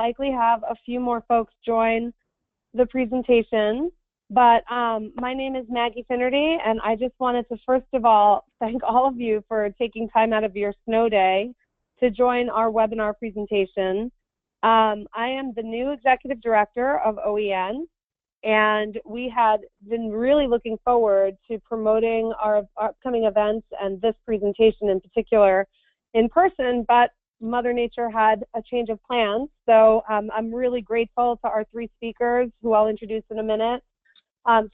likely have a few more folks join the presentation. But my name is Maggie Finnerty, and I just wanted to first of all thank all of you for taking time out of your snow day to join our webinar presentation. I am the new Executive Director of OEN, and we had been really looking forward to promoting our upcoming events and this presentation in particular in person, but Mother Nature had a change of plans. So I'm really grateful to our three speakers, who I'll introduce in a minute,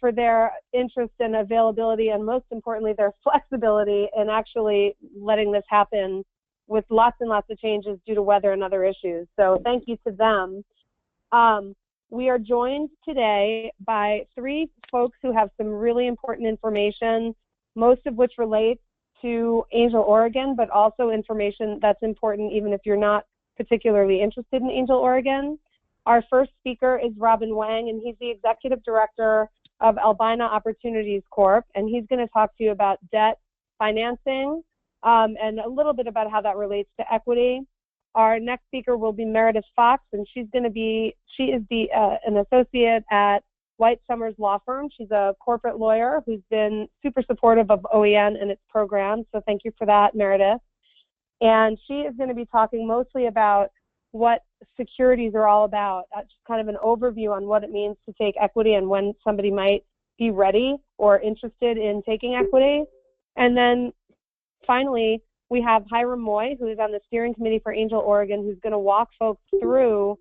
for their interest and availability, and most importantly, their flexibility in actually letting this happen with lots and lots of changes due to weather and other issues. So thank you to them. We are joined today by three folks who have some really important information, most of which relates to Angel Oregon, but also information that's important even if you're not particularly interested in Angel Oregon. Our first speaker is Robin Wang, and he's the Executive Director of Albina Opportunities Corp., and he's going to talk to you about debt financing and a little bit about how that relates to equity. Our next speaker will be Meredith Fox, and she is an associate at White Summers Law Firm. She's a corporate lawyer who's been super supportive of OEN and its programs, so thank you for that, Meredith. And she is going to be talking mostly about what securities are all about, just kind of an overview on what it means to take equity and when somebody might be ready or interested in taking equity. And then finally, we have Hiram Moy, who is on the steering committee for Angel Oregon, who's going to walk folks through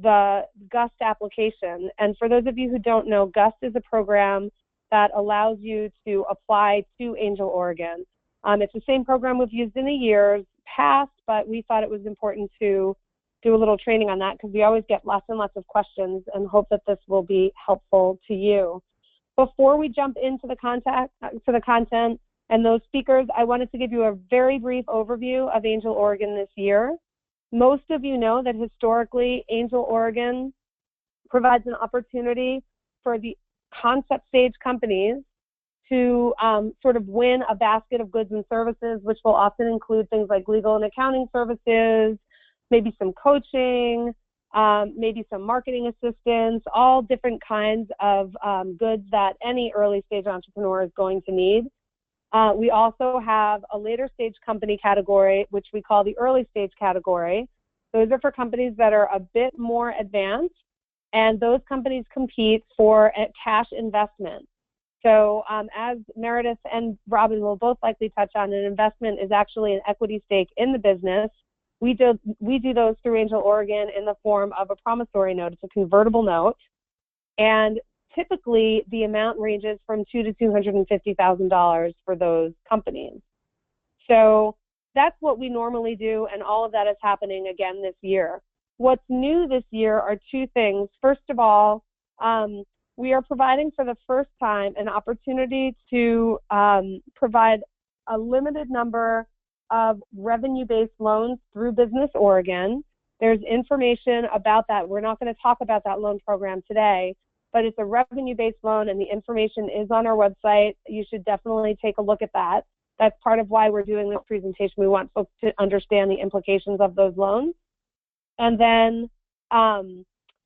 the GUST application. And for those of you who don't know, GUST is a program that allows you to apply to Angel Oregon. It's the same program we've used in the years past, but we thought it was important to do a little training on that because we always get lots and lots of questions, and hope that this will be helpful to you. Before we jump into the content and those speakers, I wanted to give you a very brief overview of Angel Oregon this year. Most of you know that historically, Angel Oregon provides an opportunity for the concept stage companies to sort of win a basket of goods and services, which will often include things like legal and accounting services, maybe some coaching, maybe some marketing assistance, all different kinds of goods that any early stage entrepreneur is going to need. We also have a later stage company category, which we call the early stage category. Those are for companies that are a bit more advanced, and those companies compete for a cash investment. So as Meredith and Robin will both likely touch on, an investment is actually an equity stake in the business. We do those through Angel Oregon in the form of a promissory note. It's a convertible note, and typically the amount ranges from $200,000 to $250,000 for those companies. So that's what we normally do, and all of that is happening again this year. What's new this year are two things. First of all, we are providing for the first time an opportunity to provide a limited number of revenue-based loans through Business Oregon. There's information about that. We're not going to talk about that loan program today, but it's a revenue-based loan, and the information is on our website. You should definitely take a look at that. That's part of why we're doing this presentation. We want folks to understand the implications of those loans. And then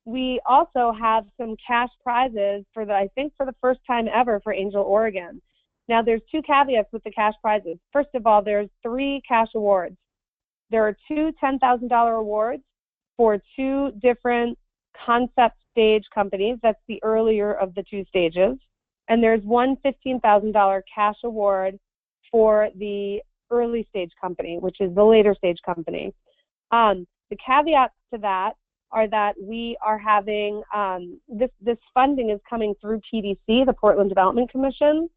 we also have some cash prizes for I think for the first time ever for Angel Oregon. Now, there's two caveats with the cash prizes. First of all, there's 3 cash awards. There are 2 $10,000 awards for 2 different concept stage companies. That's the earlier of the 2 stages. And there's one $15,000 cash award for the early stage company, which is the later stage company. The caveats to that are that we are having, this funding is coming through PDC, the Portland Development Commission.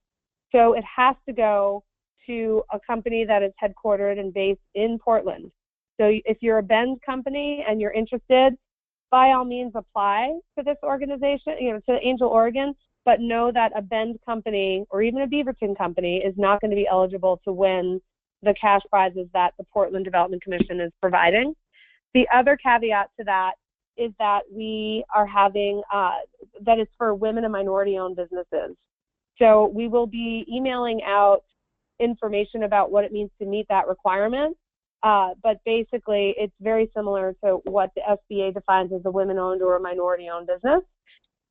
So it has to go to a company that is headquartered and based in Portland. So if you're a Bend company and you're interested, by all means apply to this organization, to Angel Oregon, but know that a Bend company or even a Beaverton company is not going to be eligible to win the cash prizes that the Portland Development Commission is providing. The other caveat to that is that we are having, that is for women and minority-owned businesses. So we will be emailing out information about what it means to meet that requirement. But basically, it's very similar to what the SBA defines as a women-owned or a minority-owned business.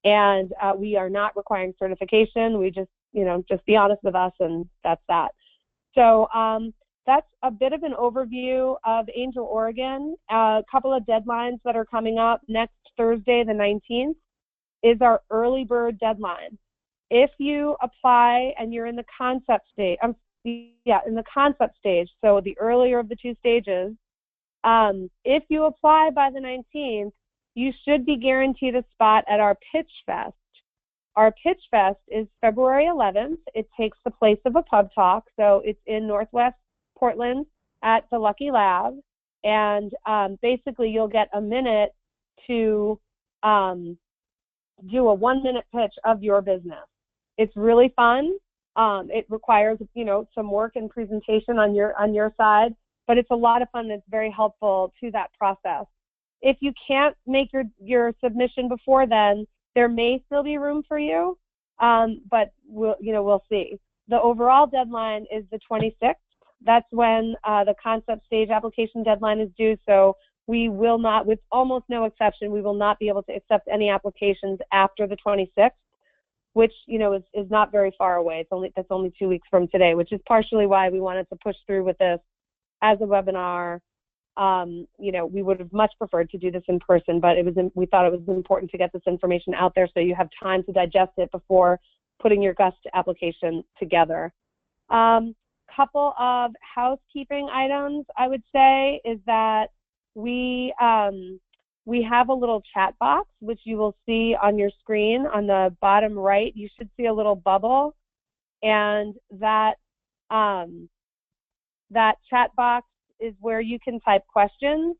And we are not requiring certification. We just, just be honest with us, and that's that. So that's a bit of an overview of Angel Oregon. A couple of deadlines that are coming up. Next Thursday, the 19th, is our early bird deadline. If you apply and you're in the concept stage, so the earlier of the two stages, if you apply by the 19th, you should be guaranteed a spot at our Pitch Fest. Our Pitch Fest is February 11th. It takes the place of a pub talk, so it's in Northwest Portland at the Lucky Lab, and basically you'll get a minute to do a 1-minute pitch of your business. It's really fun. It requires, some work and presentation on your side, but it's a lot of fun. It's very helpful to that process. If you can't make your submission before then, there may still be room for you, but we'll see. The overall deadline is the 26th. That's when the concept stage application deadline is due. So we will not, with almost no exception, we will not be able to accept any applications after the 26th, which is not very far away. That's only 2 weeks from today, which is partially why we wanted to push through with this as a webinar. We would have much preferred to do this in person, but we thought it was important to get this information out there so you have time to digest it before putting your GUST application together. Couple of housekeeping items I would say is that we have a little chat box, which you will see on your screen on the bottom right. You should see a little bubble, and that chat box is where you can type questions.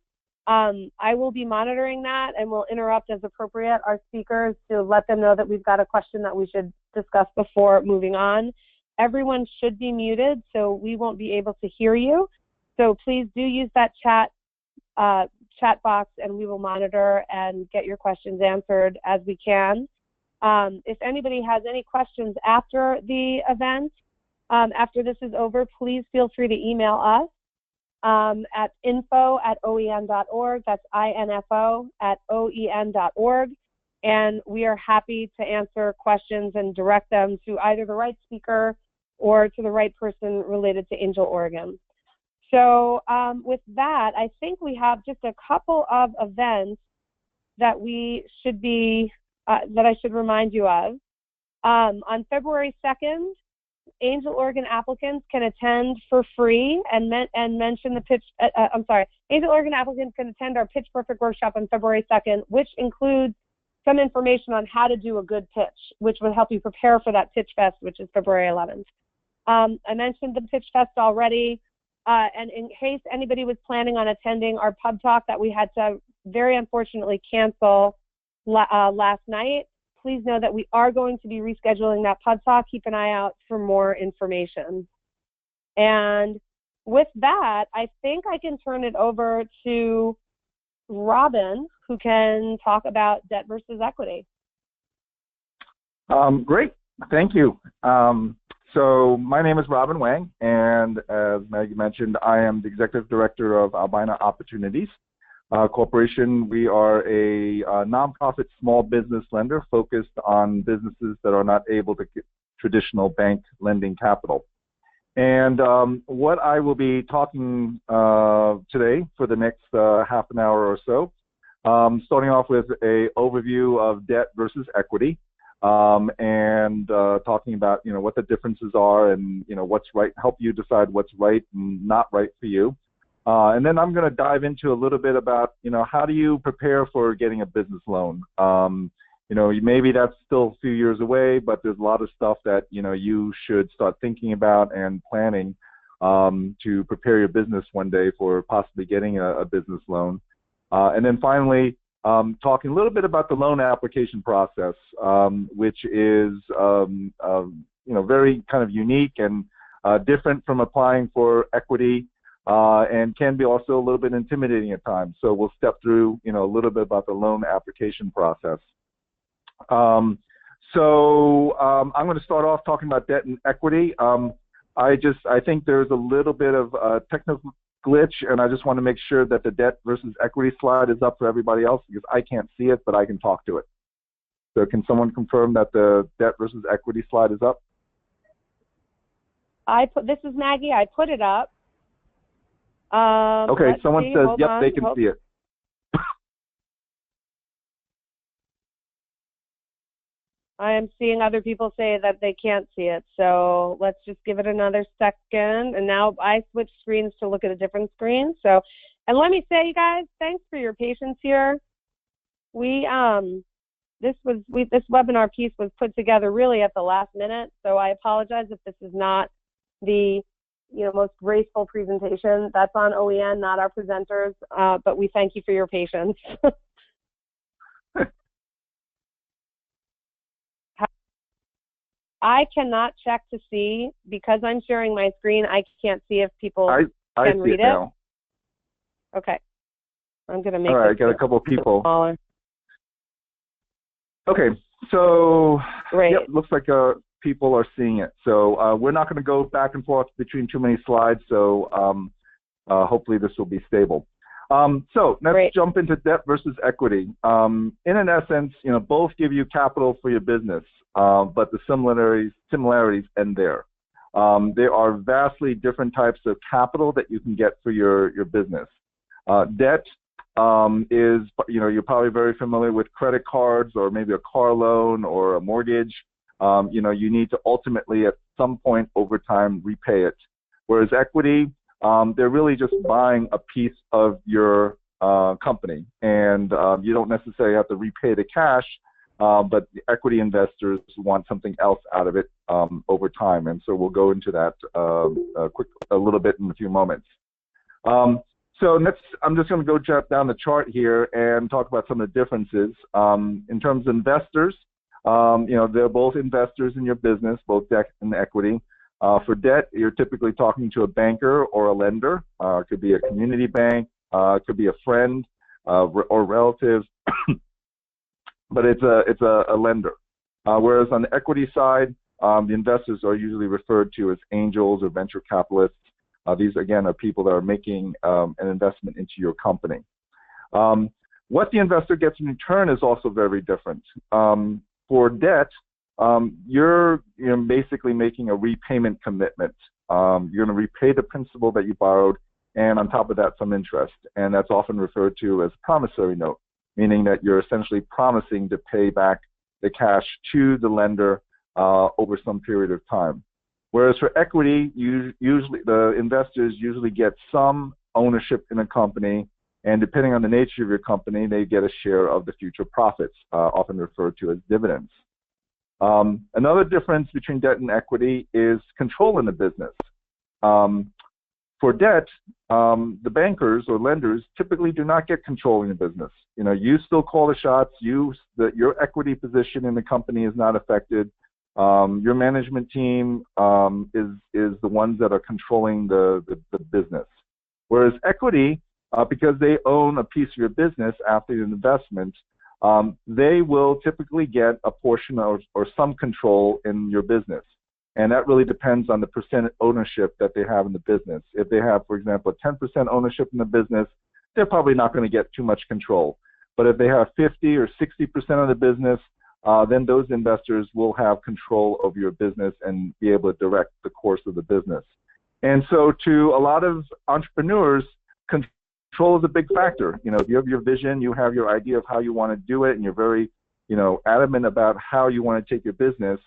I will be monitoring that and will interrupt as appropriate our speakers to let them know that we've got a question that we should discuss before moving on. Everyone should be muted, so we won't be able to hear you. So please do use that chat box, and we will monitor and get your questions answered as we can. If anybody has any questions after the event, after this is over, please feel free to email us at info@oen.org. That's info@oen.org. And we are happy to answer questions and direct them to either the right speaker or to the right person related to Angel Oregon. So with that, I think we have just a couple of events that we should be, that I should remind you of. On February 2nd, Angel Oregon applicants can attend for free and mention the pitch, Angel Oregon applicants can attend our Pitch Perfect workshop on February 2nd, which includes some information on how to do a good pitch, which would help you prepare for that Pitch Fest, which is February 11th. I mentioned the Pitch Fest already, and in case anybody was planning on attending our pub talk that we had to very unfortunately cancel last night, please know that we are going to be rescheduling that pub talk. Keep an eye out for more information. And with that, I think I can turn it over to Robin, who can talk about debt versus equity. Great, thank you. So my name is Robin Wang, and as Maggie mentioned, I am the Executive Director of Albina Opportunities Corporation. We are a nonprofit small business lender focused on businesses that are not able to get traditional bank lending capital. And what I will be talking today for the next half an hour or so, starting off with an overview of debt versus equity, and talking about what the differences are and what's right, help you decide what's right and not right for you. And then I'm going to dive into a little bit about how do you prepare for getting a business loan. Maybe that's still a few years away, but there's a lot of stuff that you should start thinking about and planning to prepare your business one day for possibly getting a business loan. And then finally, talking a little bit about the loan application process, which is very kind of unique and different from applying for equity, and can be also a little bit intimidating at times. So we'll step through a little bit about the loan application process. I'm going to start off talking about debt and equity. I think there's a little bit of glitch, and I just want to make sure that the debt versus equity slide is up for everybody else because I can't see it, but I can talk to it. So can someone confirm that the debt versus equity slide is up? This is Maggie. I put it up. Okay, someone says, yep, they can see it. I am seeing other people say that they can't see it, so let's just give it another second. And now I switched screens to look at a different screen. So, and let me say, you guys, thanks for your patience here. This webinar piece was put together really at the last minute, so I apologize if this is not the most graceful presentation. That's on OEN, not our presenters, but we thank you for your patience. I cannot check to see, because I'm sharing my screen, I can't see if people can read it. Now. Okay. I'm going to make it. All right, I got a couple of people. Smaller. Okay, so Great. Yep, looks like people are seeing it. So we're not going to go back and forth between too many slides, so hopefully this will be stable. So let's jump into debt versus equity. In an essence, both give you capital for your business, but the similarities end there. There are vastly different types of capital that you can get for your business. Debt is, you're probably very familiar with credit cards or maybe a car loan or a mortgage. You need to ultimately at some point over time repay it. Whereas equity, they're really just buying a piece of your company, and you don't necessarily have to repay the cash, but the equity investors want something else out of it over time, and so we'll go into that a little bit in a few moments. So I'm just going to go jump down the chart here and talk about some of the differences. In terms of investors, they're both investors in your business, both debt and equity. For debt, you're typically talking to a banker or a lender. It could be a community bank, it could be a friend or relative, but it's a lender. Whereas on the equity side, the investors are usually referred to as angels or venture capitalists. These, again, are people that are making an investment into your company. What the investor gets in return is also very different. For debt, you're basically making a repayment commitment. You're going to repay the principal that you borrowed, and on top of that, some interest. And that's often referred to as a promissory note, meaning that you're essentially promising to pay back the cash to the lender over some period of time. Whereas for equity, usually the investors usually get some ownership in a company, and depending on the nature of your company, they get a share of the future profits, often referred to as dividends. Another difference between debt and equity is control in the business. For debt, the bankers or lenders typically do not get control in the business. You still call the shots. Your equity position in the company is not affected. Your management team is the ones that are controlling the business. Whereas equity, because they own a piece of your business after the investment, they will typically get a portion or some control in your business. And that really depends on the percent ownership that they have in the business. If they have, for example, a 10% ownership in the business, they're probably not going to get too much control. But if they have 50 or 60% of the business, then those investors will have control over your business and be able to direct the course of the business. And so to a lot of entrepreneurs, control is a big factor. If you have your vision, you have your idea of how you want to do it, and you're very, adamant about how you want to take your business,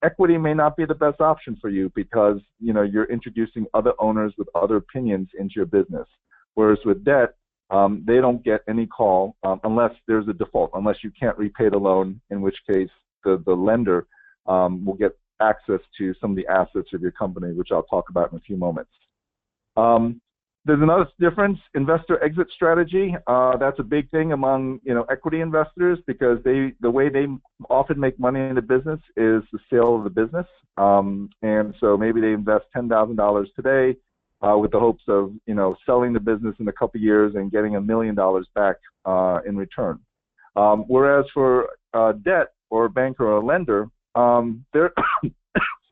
equity may not be the best option for you because, you're introducing other owners with other opinions into your business. Whereas with debt, they don't get any call unless there's a default, unless you can't repay the loan, in which case the lender will get access to some of the assets of your company, which I'll talk about in a few moments. There's another difference, investor exit strategy. That's a big thing among equity investors because the way they often make money in the business is the sale of the business. And so maybe they invest $10,000 today with the hopes of selling the business in a couple of years and getting $1 million back in return. Whereas for debt or a banker or a lender, they're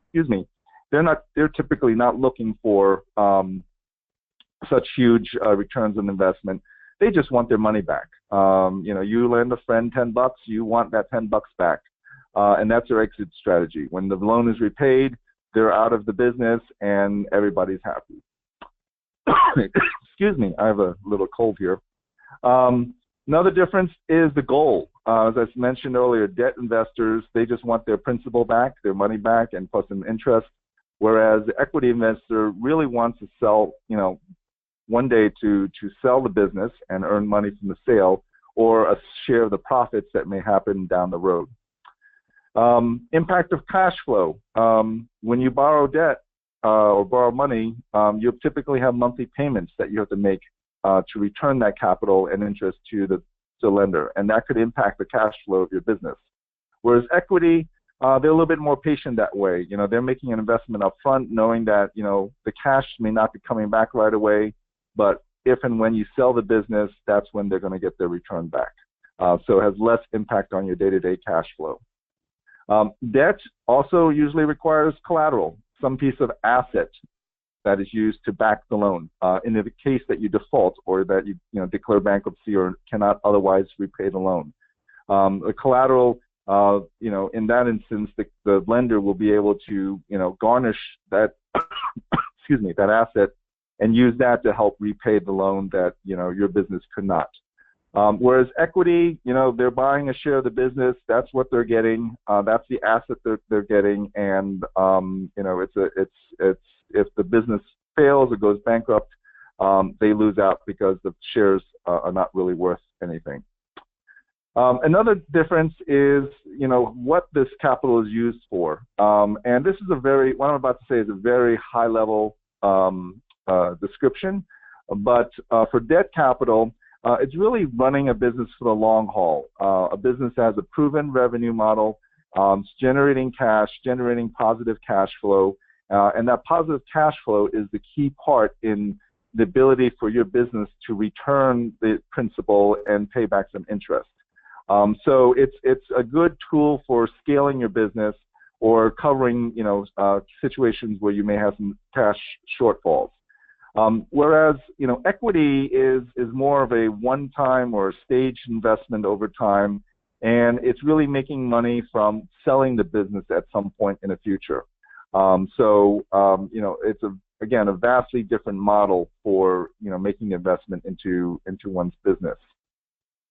excuse me, they're typically not looking for such huge returns on investment. They just want their money back. You lend a friend $10, you want that $10 back, and that's their exit strategy. When the loan is repaid, they're out of the business, and everybody's happy. Excuse me, I have a little cold here. Another difference is the goal. As I mentioned earlier, debt investors, they just want their principal back, their money back, and plus an interest, whereas the equity investor really wants to sell, one day to sell the business and earn money from the sale, or a share of the profits that may happen down the road. Impact of cash flow. When you borrow debt or borrow money, you typically have monthly payments that you have to make to return that capital and interest to the lender, and that could impact the cash flow of your business. Whereas equity, they're a little bit more patient that way. They're making an investment up front, knowing that the cash may not be coming back right away, but if and when you sell the business, that's when they're going to get their return back. So it has less impact on your day-to-day cash flow. Debt also usually requires collateral, some piece of asset that is used to back the loan in the case that you default or that you declare bankruptcy or cannot otherwise repay the loan. The collateral, in that instance, the lender will be able to garnish that excuse me, that asset and use that to help repay the loan that your business could not. Whereas equity, they're buying a share of the business. That's what they're getting. That's the asset they're getting, and if the business fails or goes bankrupt, they lose out because the shares are not really worth anything. Another difference is, what this capital is used for. And this is what I'm about to say is a very high-level description, but for debt capital, it's really running a business for the long haul. A business that has a proven revenue model, it's generating cash, generating positive cash flow, and that positive cash flow is the key part in the ability for your business to return the principal and pay back some interest. So it's a good tool for scaling your business or covering situations where you may have some cash shortfalls. Whereas equity is more of a one-time or staged investment over time, and it's really making money from selling the business at some point in the future. It's again a vastly different model for making investment into one's business.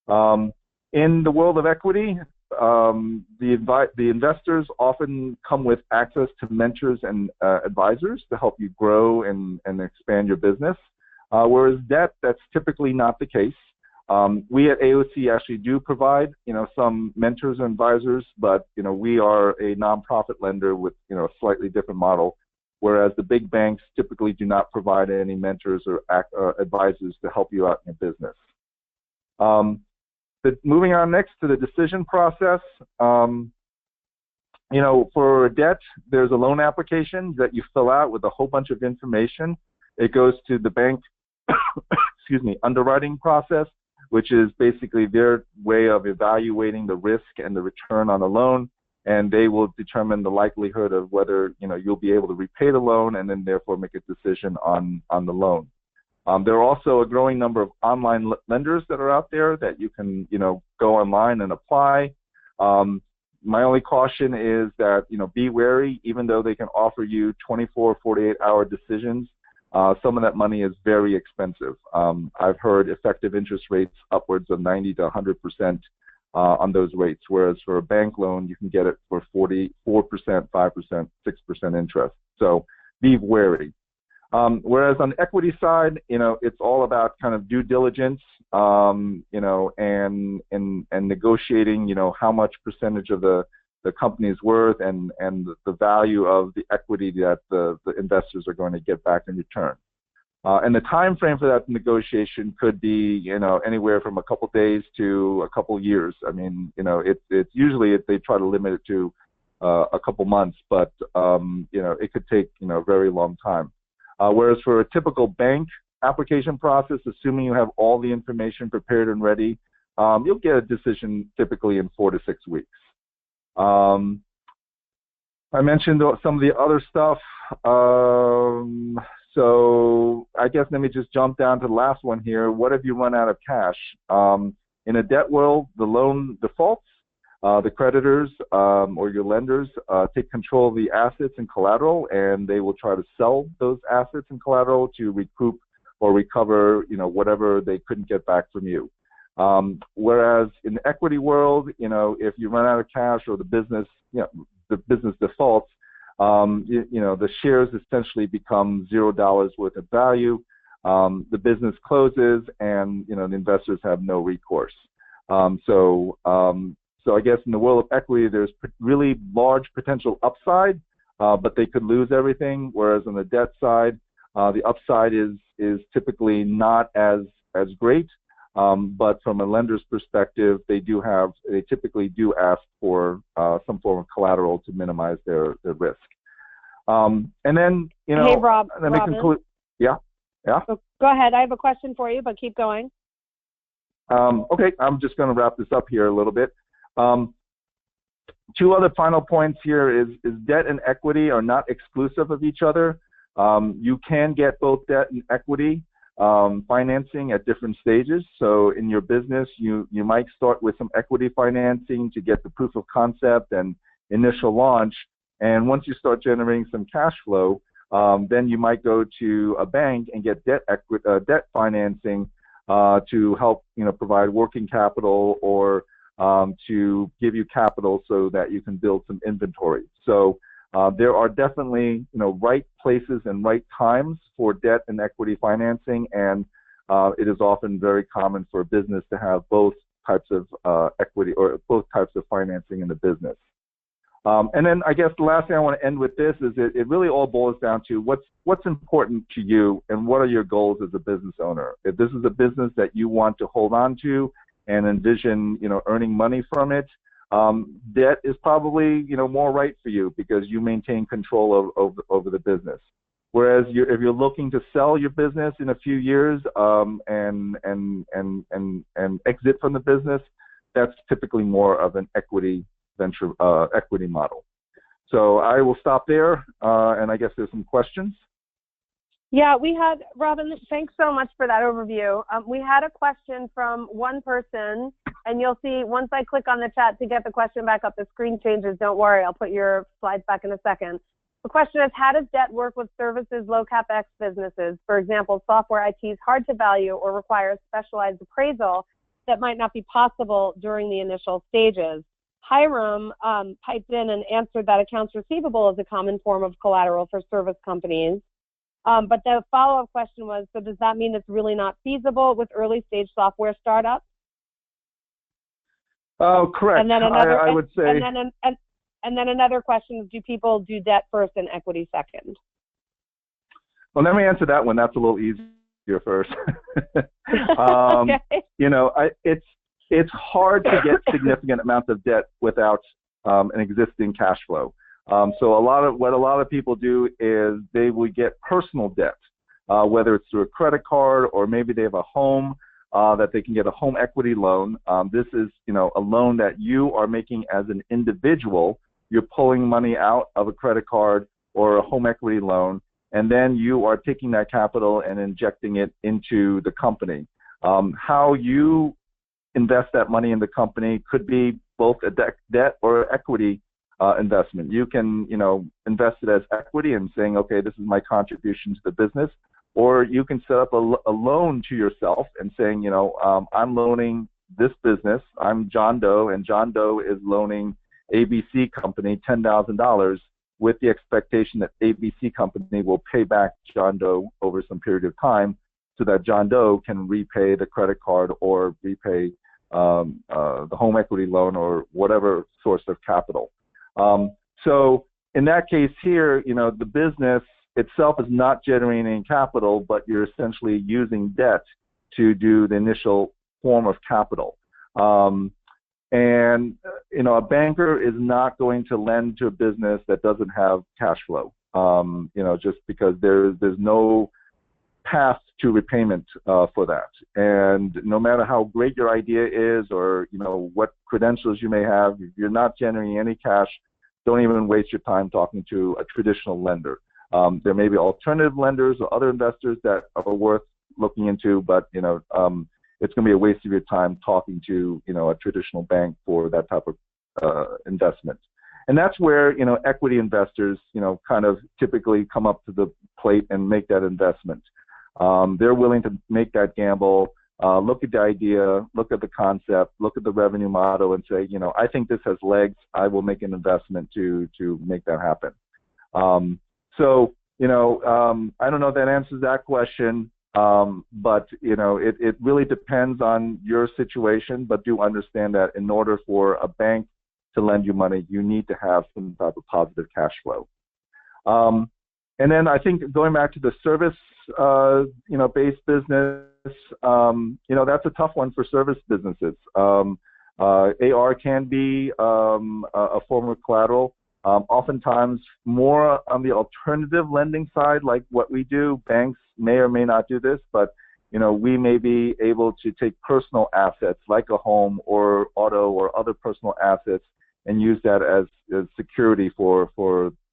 In the world of equity, the investors often come with access to mentors and advisors to help you grow and expand your business. Whereas debt, that's typically not the case. We at AOC actually do provide some mentors and advisors, but we are a nonprofit lender with a slightly different model. Whereas the big banks typically do not provide any mentors or advisors to help you out in your business. Moving on next to the decision process, for debt, there's a loan application that you fill out with a whole bunch of information. It goes to the bank, underwriting process, which is basically their way of evaluating the risk and the return on the loan, and they will determine the likelihood of whether you'll be able to repay the loan and then therefore make a decision on the loan. There are also a growing number of online lenders that are out there that you can, go online and apply. My only caution is that, be wary. Even though they can offer you 24, 48-hour decisions, some of that money is very expensive. I've heard effective interest rates upwards of 90 to 100% on those rates, whereas for a bank loan, you can get it for 44%, 5%, 6% interest. So be wary. Whereas on the equity side, it's all about kind of due diligence, and negotiating, how much percentage of the company is worth and the value of the equity that the investors are going to get back in return. And the time frame for that negotiation could be, anywhere from a couple days to a couple years. I mean, it's usually they try to limit it to a couple months, but it could take a very long time. Whereas for a typical bank application process, assuming you have all the information prepared and ready, you'll get a decision typically in 4 to 6 weeks. I mentioned some of the other stuff. So I guess let me just jump down to the last one here. What if you run out of cash? In a debt world, the loan defaults, the creditors or your lenders take control of the assets and collateral, and they will try to sell those assets and collateral to recoup or recover, whatever they couldn't get back from you. Whereas in the equity world, if you run out of cash or the business defaults, the shares essentially become $0 worth of value. The business closes, and the investors have no recourse. So I guess in the world of equity, there's really large potential upside, but they could lose everything. Whereas on the debt side, the upside is typically not as great. But from a lender's perspective, they typically do ask for some form of collateral to minimize their risk. And then, hey, Rob, let me conclude. Yeah. Go ahead. I have a question for you, but keep going. Okay, I'm just going to wrap this up here a little bit. Two other final points here is debt and equity are not exclusive of each other. You can get both debt and equity financing at different stages. So in your business, you might start with some equity financing to get the proof of concept and initial launch. And once you start generating some cash flow, then you might go to a bank and get debt financing to help provide working capital or to give you capital so that you can build some inventory. So there are definitely right places and right times for debt and equity financing, and it is often very common for a business to have both types of equity or both types of financing in the business. And then I guess the last thing I want to end with this is it really all boils down to what's important to you and what are your goals as a business owner. If this is a business that you want to hold on to and envision earning money from it, debt is probably more right for you because you maintain control over the business. Whereas if you're looking to sell your business in a few years and exit from the business, that's typically more of an equity model. So I will stop there, and I guess there's some questions. Yeah, we had, Robin, thanks so much for that overview. We had a question from one person, and you'll see once I click on the chat to get the question back up, the screen changes. Don't worry, I'll put your slides back in a second. The question is, how does debt work with services, low CapEx businesses? For example, software IT is hard to value or requires specialized appraisal that might not be possible during the initial stages. Hiram piped in and answered that accounts receivable is a common form of collateral for service companies. But the follow-up question was, so does that mean it's really not feasible with early-stage software startups? Oh, correct. And then another, I would say. And then another question is, do people do debt first and equity second? Well, let me answer that one. That's a little easier first. Okay. It's hard to get significant amounts of debt without an existing cash flow. So what a lot of people do is they will get personal debt, whether it's through a credit card or maybe they have a home that they can get a home equity loan. This is a loan that you are making as an individual. You're pulling money out of a credit card or a home equity loan, and then you are taking that capital and injecting it into the company. How you invest that money in the company could be both a debt or equity investment. You can, invest it as equity and saying, okay, this is my contribution to the business, or you can set up a loan to yourself and saying, I'm loaning this business. I'm John Doe, and John Doe is loaning ABC Company $10,000 with the expectation that ABC Company will pay back John Doe over some period of time, so that John Doe can repay the credit card or repay the home equity loan or whatever source of capital. So in that case here, the business itself is not generating capital, but you're essentially using debt to do the initial form of capital. And a banker is not going to lend to a business that doesn't have cash flow, just because there's no path to repayment for that. And no matter how great your idea is or what credentials you may have, if you're not generating any cash, don't even waste your time talking to a traditional lender. There may be alternative lenders or other investors that are worth looking into, but it's going to be a waste of your time talking to a traditional bank for that type of investment. And that's where equity investors kind of typically come up to the plate and make that investment. They're willing to make that gamble, look at the idea, look at the concept, look at the revenue model, and say, I think this has legs. I will make an investment to make that happen. I don't know if that answers that question, but it really depends on your situation. But do understand that in order for a bank to lend you money, you need to have some type of positive cash flow. And then I think going back to the service, based business, that's a tough one for service businesses. AR can be a form of collateral. Oftentimes, more on the alternative lending side, like what we do, banks may or may not do this, but we may be able to take personal assets like a home or auto or other personal assets and use that as security for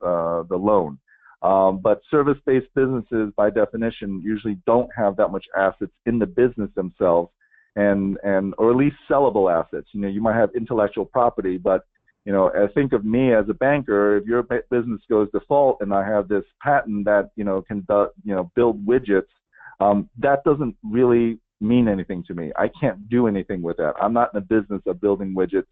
the loan. But service-based businesses, by definition, usually don't have that much assets in the business themselves, or at least sellable assets. You might have intellectual property, but I think of me as a banker. If your business goes default and I have this patent that can build widgets, that doesn't really mean anything to me. I can't do anything with that. I'm not in the business of building widgets,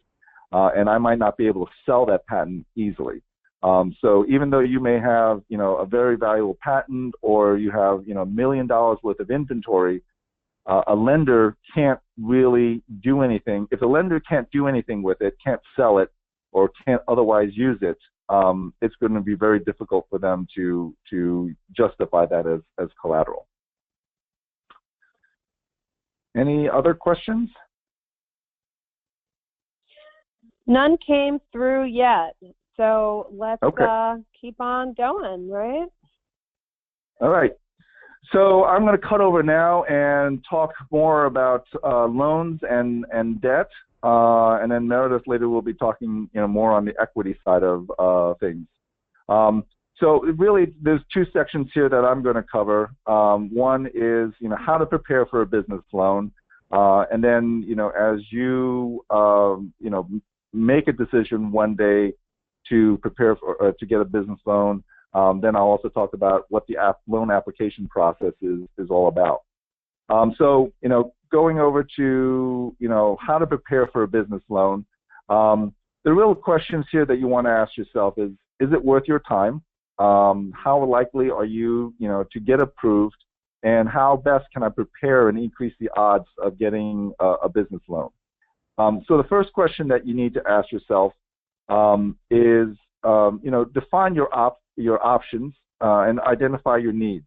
and I might not be able to sell that patent easily. So even though you may have a very valuable patent, or you have $1 million worth of inventory, a lender can't really do anything. If a lender can't do anything with it, can't sell it, or can't otherwise use it, it's going to be very difficult for them to justify that as collateral. Any other questions? None came through yet, so let's keep on going, right? All right. So I'm going to cut over now and talk more about loans and debt, and then Meredith later will be talking more on the equity side of things. So really, there's two sections here that I'm going to cover. One is how to prepare for a business loan, and then as you make a decision one day to prepare for to get a business loan. Then I'll also talk about what the loan application process is all about. So, going over to, how to prepare for a business loan, the real questions here that you want to ask yourself is it worth your time? How likely are you, to get approved? And how best can I prepare and increase the odds of getting a business loan? So the first question that you need to ask yourself is, define your options and identify your needs.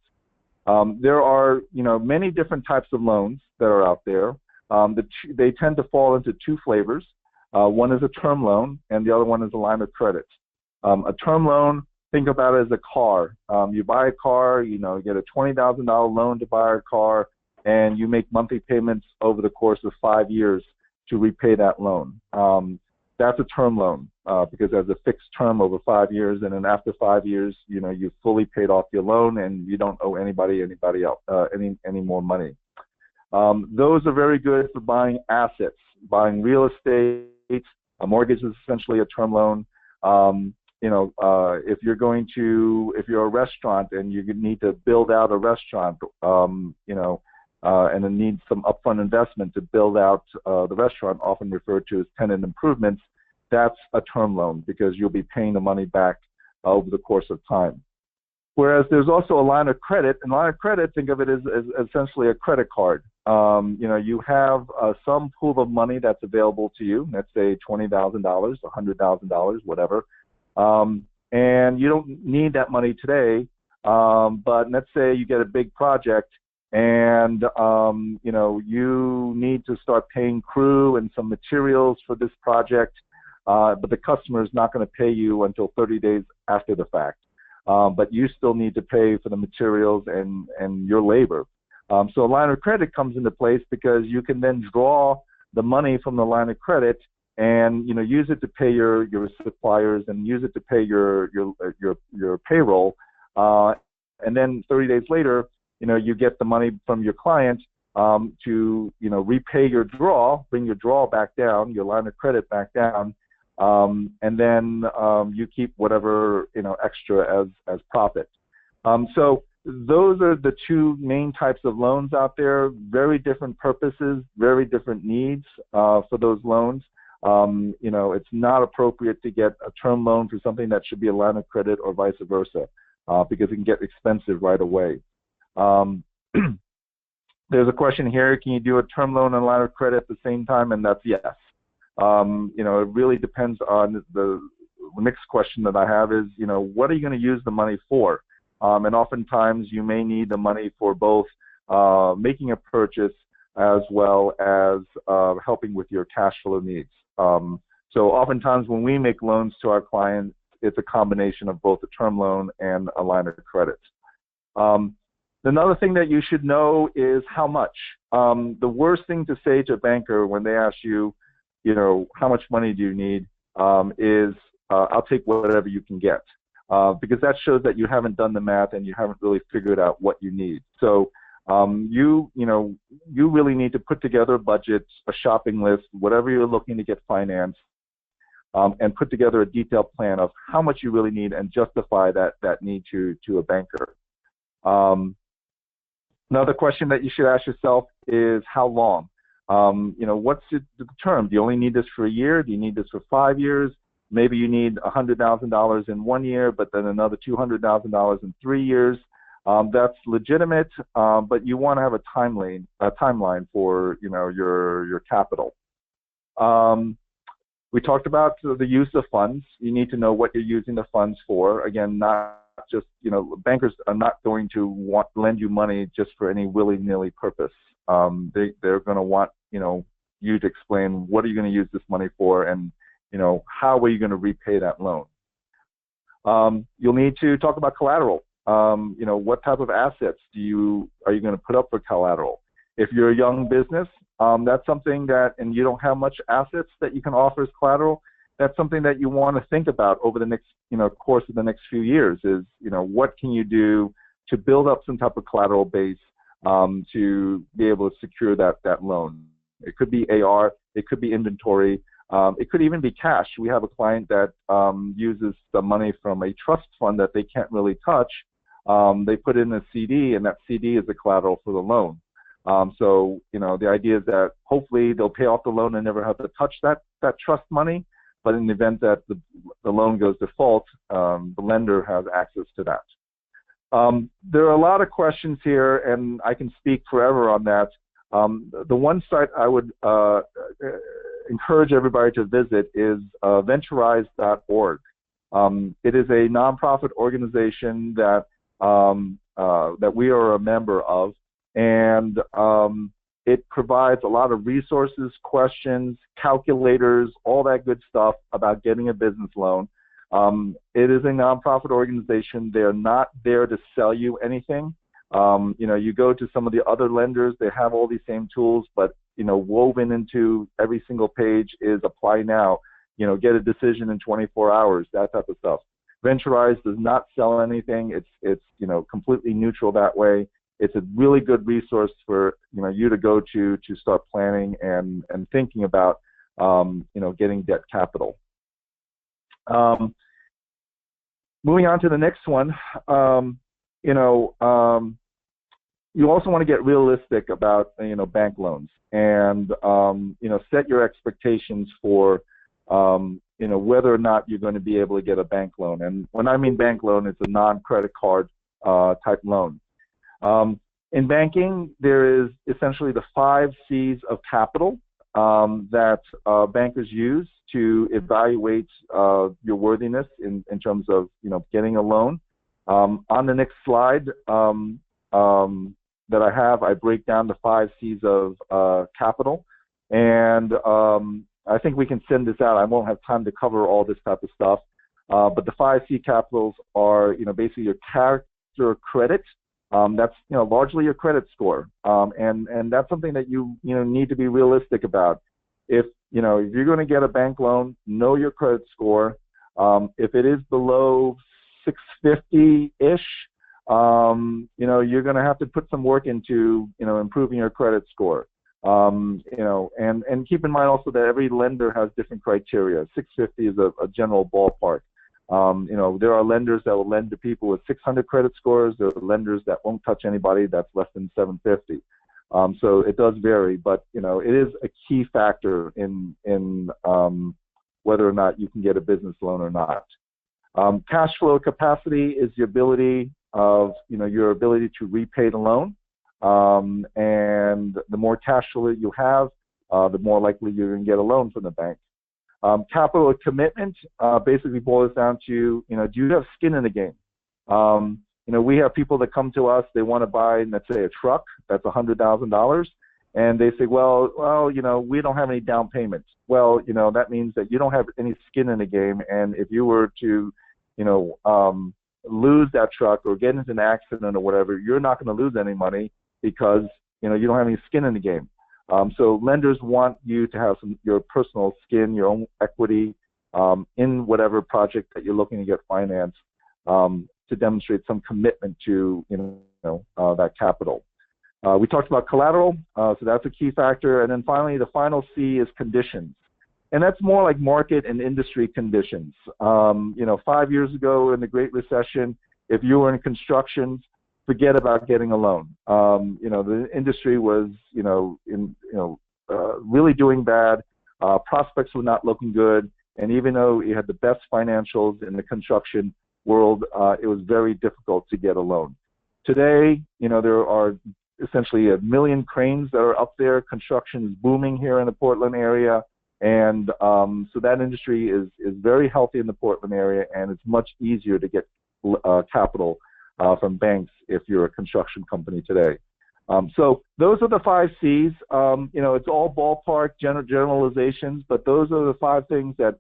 There are, many different types of loans that are out there. They tend to fall into two flavors. One is a term loan, and the other one is a line of credit. A term loan, think about it as a car. You buy a car, you get a $20,000 loan to buy a car, and you make monthly payments over the course of 5 years to repay that loan. That's a term loan because there's a fixed term over 5 years, and then after 5 years, you've fully paid off your loan and you don't owe anybody else any more money. Those are very good for buying assets, buying real estate. A mortgage is essentially a term loan. If you're a restaurant and you need to build out a restaurant, and it needs some upfront investment to build out the restaurant, often referred to as tenant improvements, that's a term loan because you'll be paying the money back over the course of time. Whereas there's also a line of credit, and line of credit, think of it as essentially a credit card. You have some pool of money that's available to you, let's say $20,000, $100,000, whatever, and you don't need that money today, but let's say you get a big project and you need to start paying crew and some materials for this project, but the customer is not going to pay you until 30 days after the fact. But you still need to pay for the materials and your labor. So a line of credit comes into place because you can then draw the money from the line of credit and use it to pay your suppliers and use it to pay your payroll and then 30 days later, you get the money from your client to, repay your draw, bring your draw back down, your line of credit back down, and then you keep whatever, extra as profit. So those are the two main types of loans out there. Very different purposes, very different needs for those loans. It's not appropriate to get a term loan for something that should be a line of credit or vice versa, because it can get expensive right away. There's a question here, can you do a term loan and a line of credit at the same time? And that's yes. It really depends on the next question that I have is, what are you going to use the money for? And oftentimes you may need the money for both making a purchase as well as helping with your cash flow needs. So oftentimes when we make loans to our clients, it's a combination of both a term loan and a line of credit. Another thing that you should know is how much. The worst thing to say to a banker when they ask you, how much money do you need, is I'll take whatever you can get. Because that shows that you haven't done the math and you haven't really figured out what you need. So you really need to put together a budget, a shopping list, whatever you're looking to get financed, and put together a detailed plan of how much you really need and justify that need to a banker. Another question that you should ask yourself is how long? What's the term? Do you only need this for a year? Do you need this for 5 years? Maybe you need $100,000 in 1 year, but then another $200,000 in 3 years. That's legitimate, but you want to have a timeline for your capital. We talked about the use of funds. You need to know what you're using the funds for. Again, not just bankers are not going to lend you money just for any willy-nilly purpose. They're going to want you to explain what are you going to use this money for, and how are you going to repay that loan? You'll need to talk about collateral. What type of assets are you going to put up for collateral? If you're a young business, that's something that, and you don't have much assets that you can offer as collateral, that's something that you want to think about over the next, course of the next few years is, what can you do to build up some type of collateral base to be able to secure that loan? It could be AR, it could be inventory, it could even be cash. We have a client that uses the money from a trust fund that they can't really touch. They put in a CD, and that CD is the collateral for the loan. So, the idea is that hopefully they'll pay off the loan and never have to touch that trust money. But in the event that the loan goes default, the lender has access to that. There are a lot of questions here, and I can speak forever on that. The one site I would encourage everybody to visit is venturize.org. It is a nonprofit organization that we are a member of, and it provides a lot of resources, questions, calculators, all that good stuff about getting a business loan. It is a nonprofit organization. They're not there to sell you anything. You go to some of the other lenders, they have all these same tools, but woven into every single page is apply now, get a decision in 24 hours, that type of stuff. Venturize does not sell anything. It's completely neutral that way. It's a really good resource for you to go to start planning and thinking about getting debt capital. Moving on to the next one, you also want to get realistic about bank loans and set your expectations for whether or not you're going to be able to get a bank loan. And when I mean bank loan, it's a non-credit card type loan. In banking, there is essentially the 5 C's of capital that bankers use to evaluate your worthiness in terms of getting a loan. On the next slide that I have, I break down the 5 C's of capital, and I think we can send this out. I won't have time to cover all this type of stuff, but the 5 C capitals are basically your character credit. That's largely your credit score, and that's something that you need to be realistic about. If you're going to get a bank loan, know your credit score. If it is below 650-ish, you're going to have to put some work into, improving your credit score. And keep in mind also that every lender has different criteria. 650 is a general ballpark. There are lenders that will lend to people with 600 credit scores. There are lenders that won't touch anybody that's less than 750. So it does vary, but it is a key factor in whether or not you can get a business loan or not. Cash flow capacity is the ability of your ability to repay the loan. And the more cash flow that you have, the more likely you're going to get a loan from the bank. Capital commitment basically boils down to, do you have skin in the game? We have people that come to us, they want to buy, let's say, a truck that's $100,000, and they say, well, we don't have any down payments. Well, that means that you don't have any skin in the game, and if you were to, lose that truck or get into an accident or whatever, you're not going to lose any money because you don't have any skin in the game. So lenders want you to have your personal skin, your own equity in whatever project that you're looking to get financed to demonstrate some commitment to that capital. We talked about collateral, so that's a key factor. And then finally, the final C is conditions. And that's more like market and industry conditions. 5 years ago in the Great Recession, if you were in construction, forget about getting a loan. The industry was, really doing bad. Prospects were not looking good. And even though you had the best financials in the construction world, it was very difficult to get a loan. Today, there are essentially 1 million cranes that are up there. Construction is booming here in the Portland area. And so that industry is very healthy in the Portland area, and it's much easier to get capital from banks if you're a construction company today. So those are the 5 C's. It's all ballpark generalizations, but those are the 5 things that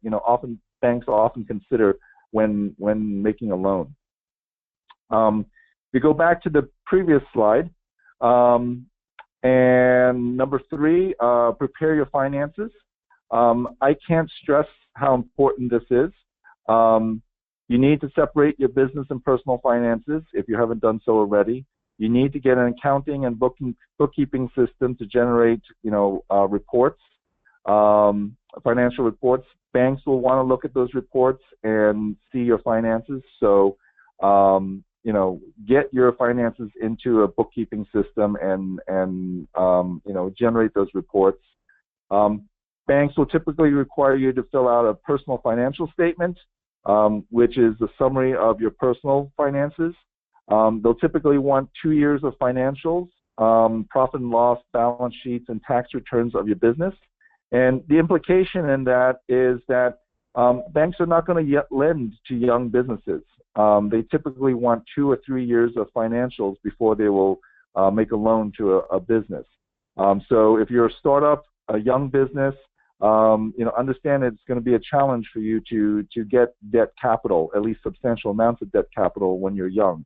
banks often consider when making a loan. We go back to the previous slide, and number 3, prepare your finances. I can't stress how important this is. You need to separate your business and personal finances if you haven't done so already. You need to get an accounting and bookkeeping system to generate, reports, financial reports. Banks will want to look at those reports and see your finances. So, get your finances into a bookkeeping system and generate those reports. Banks will typically require you to fill out a personal financial statement, which is a summary of your personal finances. They'll typically want 2 years of financials, profit and loss, balance sheets, and tax returns of your business. And the implication in that is that banks are not going to lend to young businesses. They typically want 2 or 3 years of financials before they will make a loan to a business. So if you're a startup, a young business, understand it's going to be a challenge for you to get debt capital, at least substantial amounts of debt capital when you're young.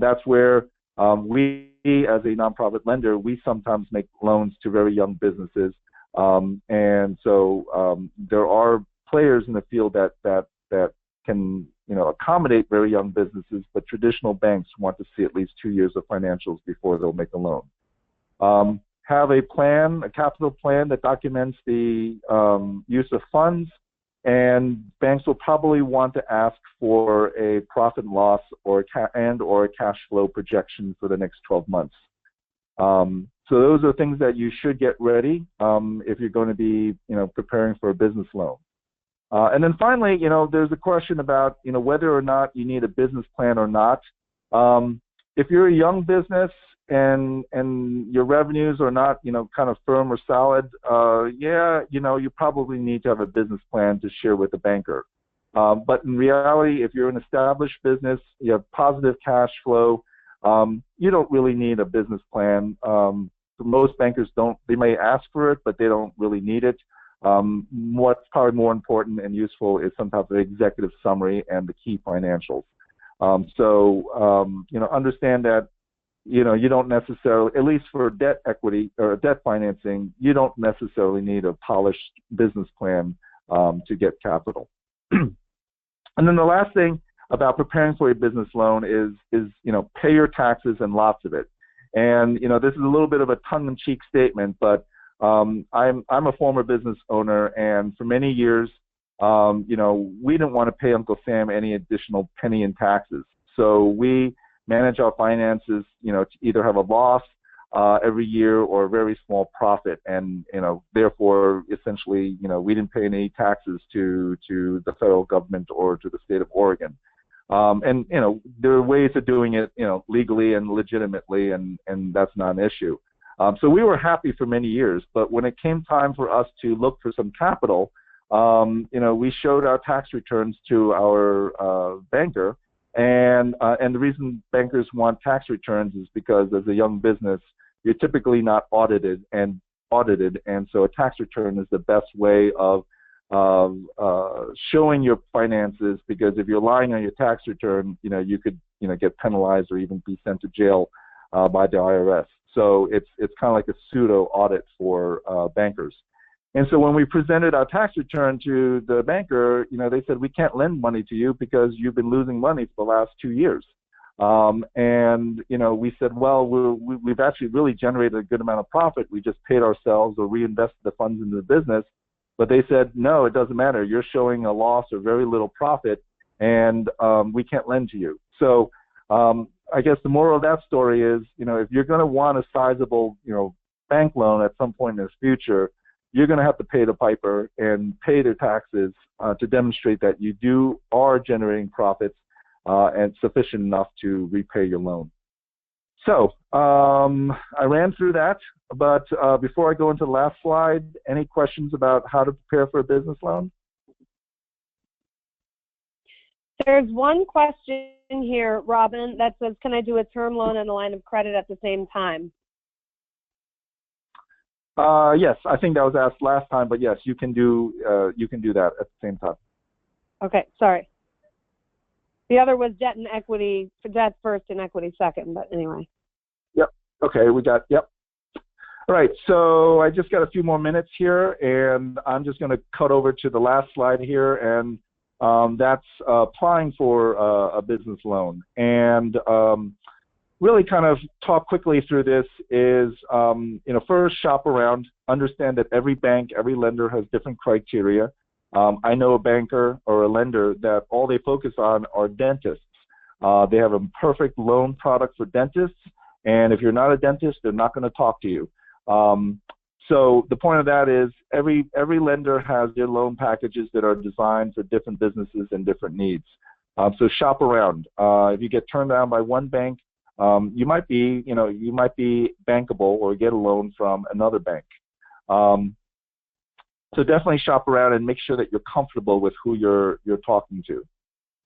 That's where we, as a nonprofit lender, we sometimes make loans to very young businesses. And so there are players in the field that can accommodate very young businesses, but traditional banks want to see at least 2 years of financials before they'll make a loan. Have a plan, a capital plan that documents the use of funds, and banks will probably want to ask for a profit and loss or a cash flow projection for the next 12 months. So those are things that you should get ready if you're going to be preparing for a business loan. And then finally, there's a question about whether or not you need a business plan or not. If you're a young business and your revenues are not kind of firm or solid, you probably need to have a business plan to share with the banker. But in reality, if you're an established business, you have positive cash flow, you don't really need a business plan. Most bankers don't. They may ask for it, but they don't really need it. What's probably more important and useful is some type of executive summary and the key financials. Understand that you don't necessarily, at least for debt equity or debt financing, you don't necessarily need a polished business plan to get capital. And then the last thing about preparing for a business loan is pay your taxes and lots of it. And this is a little bit of a tongue-in-cheek statement, but I'm a former business owner, and for many years, we didn't want to pay Uncle Sam any additional penny in taxes. So we manage our finances, to either have a loss every year or a very small profit, and therefore, essentially, we didn't pay any taxes to the federal government or to the state of Oregon. And there are ways of doing it, legally and legitimately, and that's not an issue. So we were happy for many years, but when it came time for us to look for some capital, we showed our tax returns to our banker, and the reason bankers want tax returns is because as a young business, you're typically not audited, and so a tax return is the best way of showing your finances, because if you're lying on your tax return, you could get penalized or even be sent to jail by the IRS. So it's kind of like a pseudo audit for bankers. And so when we presented our tax return to the banker, they said, we can't lend money to you because you've been losing money for the last 2 years. And we said, well, we've actually really generated a good amount of profit. We just paid ourselves or reinvested the funds into the business. But they said, no, it doesn't matter. You're showing a loss or very little profit, and we can't lend to you. So I guess the moral of that story is, if you're going to want a sizable, bank loan at some point in the future, you're going to have to pay the piper and pay their taxes to demonstrate that you are generating profits and sufficient enough to repay your loan. So I ran through that, but before I go into the last slide, any questions about how to prepare for a business loan? There's one question here, Robin, that says, can I do a term loan and a line of credit at the same time? Yes, I think that was asked last time, but yes, you can do that at the same time. Okay, sorry. The other was debt and equity, debt first and equity second, but anyway. Yep. Okay, yep. All right, so I just got a few more minutes here, and I'm just going to cut over to the last slide here, and that's applying for a business loan. And really kind of talk quickly through this is, first shop around, understand that every bank, every lender has different criteria. I know a banker or a lender that all they focus on are dentists. They have a perfect loan product for dentists, and if you're not a dentist, they're not going to talk to you. So the point of that is every lender has their loan packages that are designed for different businesses and different needs. So shop around. If you get turned down by one bank, you might be bankable or get a loan from another bank. So definitely shop around and make sure that you're comfortable with who you're talking to.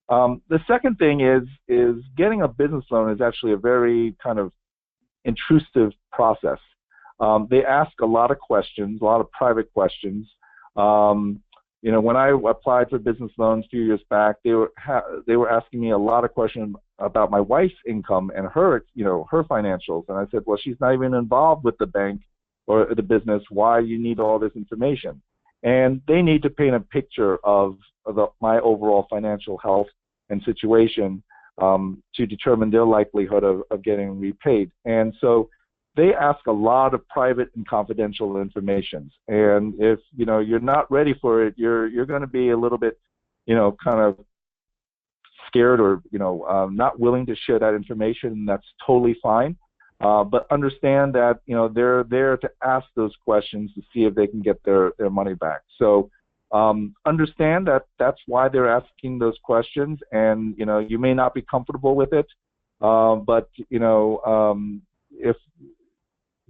The second thing is getting a business loan is actually a very kind of intrusive process. They ask a lot of questions, a lot of private questions. When I applied for business loans a few years back, they were asking me a lot of questions about my wife's income and her financials. And I said, well, she's not even involved with the bank or the business. Why you need all this information? And they need to paint a picture of my overall financial health and situation to determine their likelihood of getting repaid. And so they ask a lot of private and confidential information. And if you're not ready for it, you're going to be a little bit, kind of scared or not willing to share that information. And that's totally fine. But understand that they're there to ask those questions to see if they can get their money back. So understand that that's why they're asking those questions, and you may not be comfortable with it, but if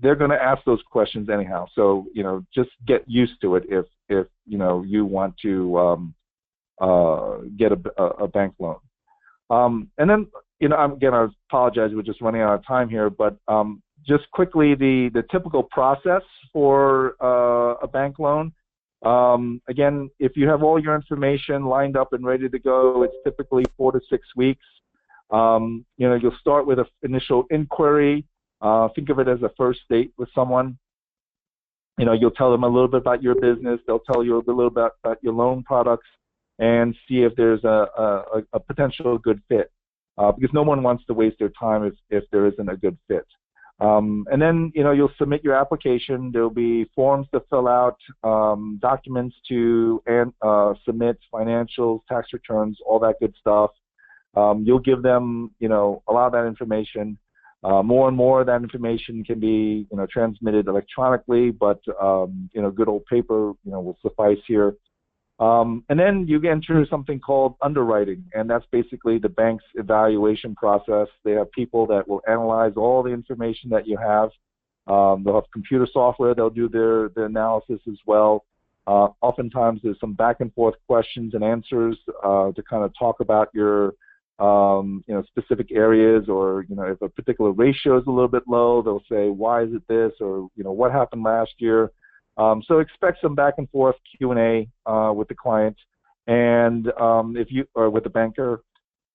they're going to ask those questions anyhow. So just get used to it if you want to get a bank loan. And then again, I apologize, we're just running out of time here, but just quickly, the typical process for a bank loan. Again, if you have all your information lined up and ready to go, it's typically 4 to 6 weeks. You'll start with an initial inquiry. Think of it as a first date with someone. You'll tell them a little bit about your business. They'll tell you a little bit about your loan products. and see if there's a potential good fit. Because no one wants to waste their time if there isn't a good fit. And then, you'll submit your application. There'll be forms to fill out, documents to submit, financials, tax returns, all that good stuff. You'll give them, a lot of that information. More and more of that information can be, transmitted electronically, but, good old paper, will suffice here. And then you enter something called underwriting, and that's basically the bank's evaluation process. They have people that will analyze all the information that you have. They'll have computer software. They'll do their analysis as well. Oftentimes there's some back and forth questions and answers to kind of talk about your specific areas, or if a particular ratio is a little bit low, they'll say, why is it this, or what happened last year. So expect some back and forth Q&A with the client, and or with the banker.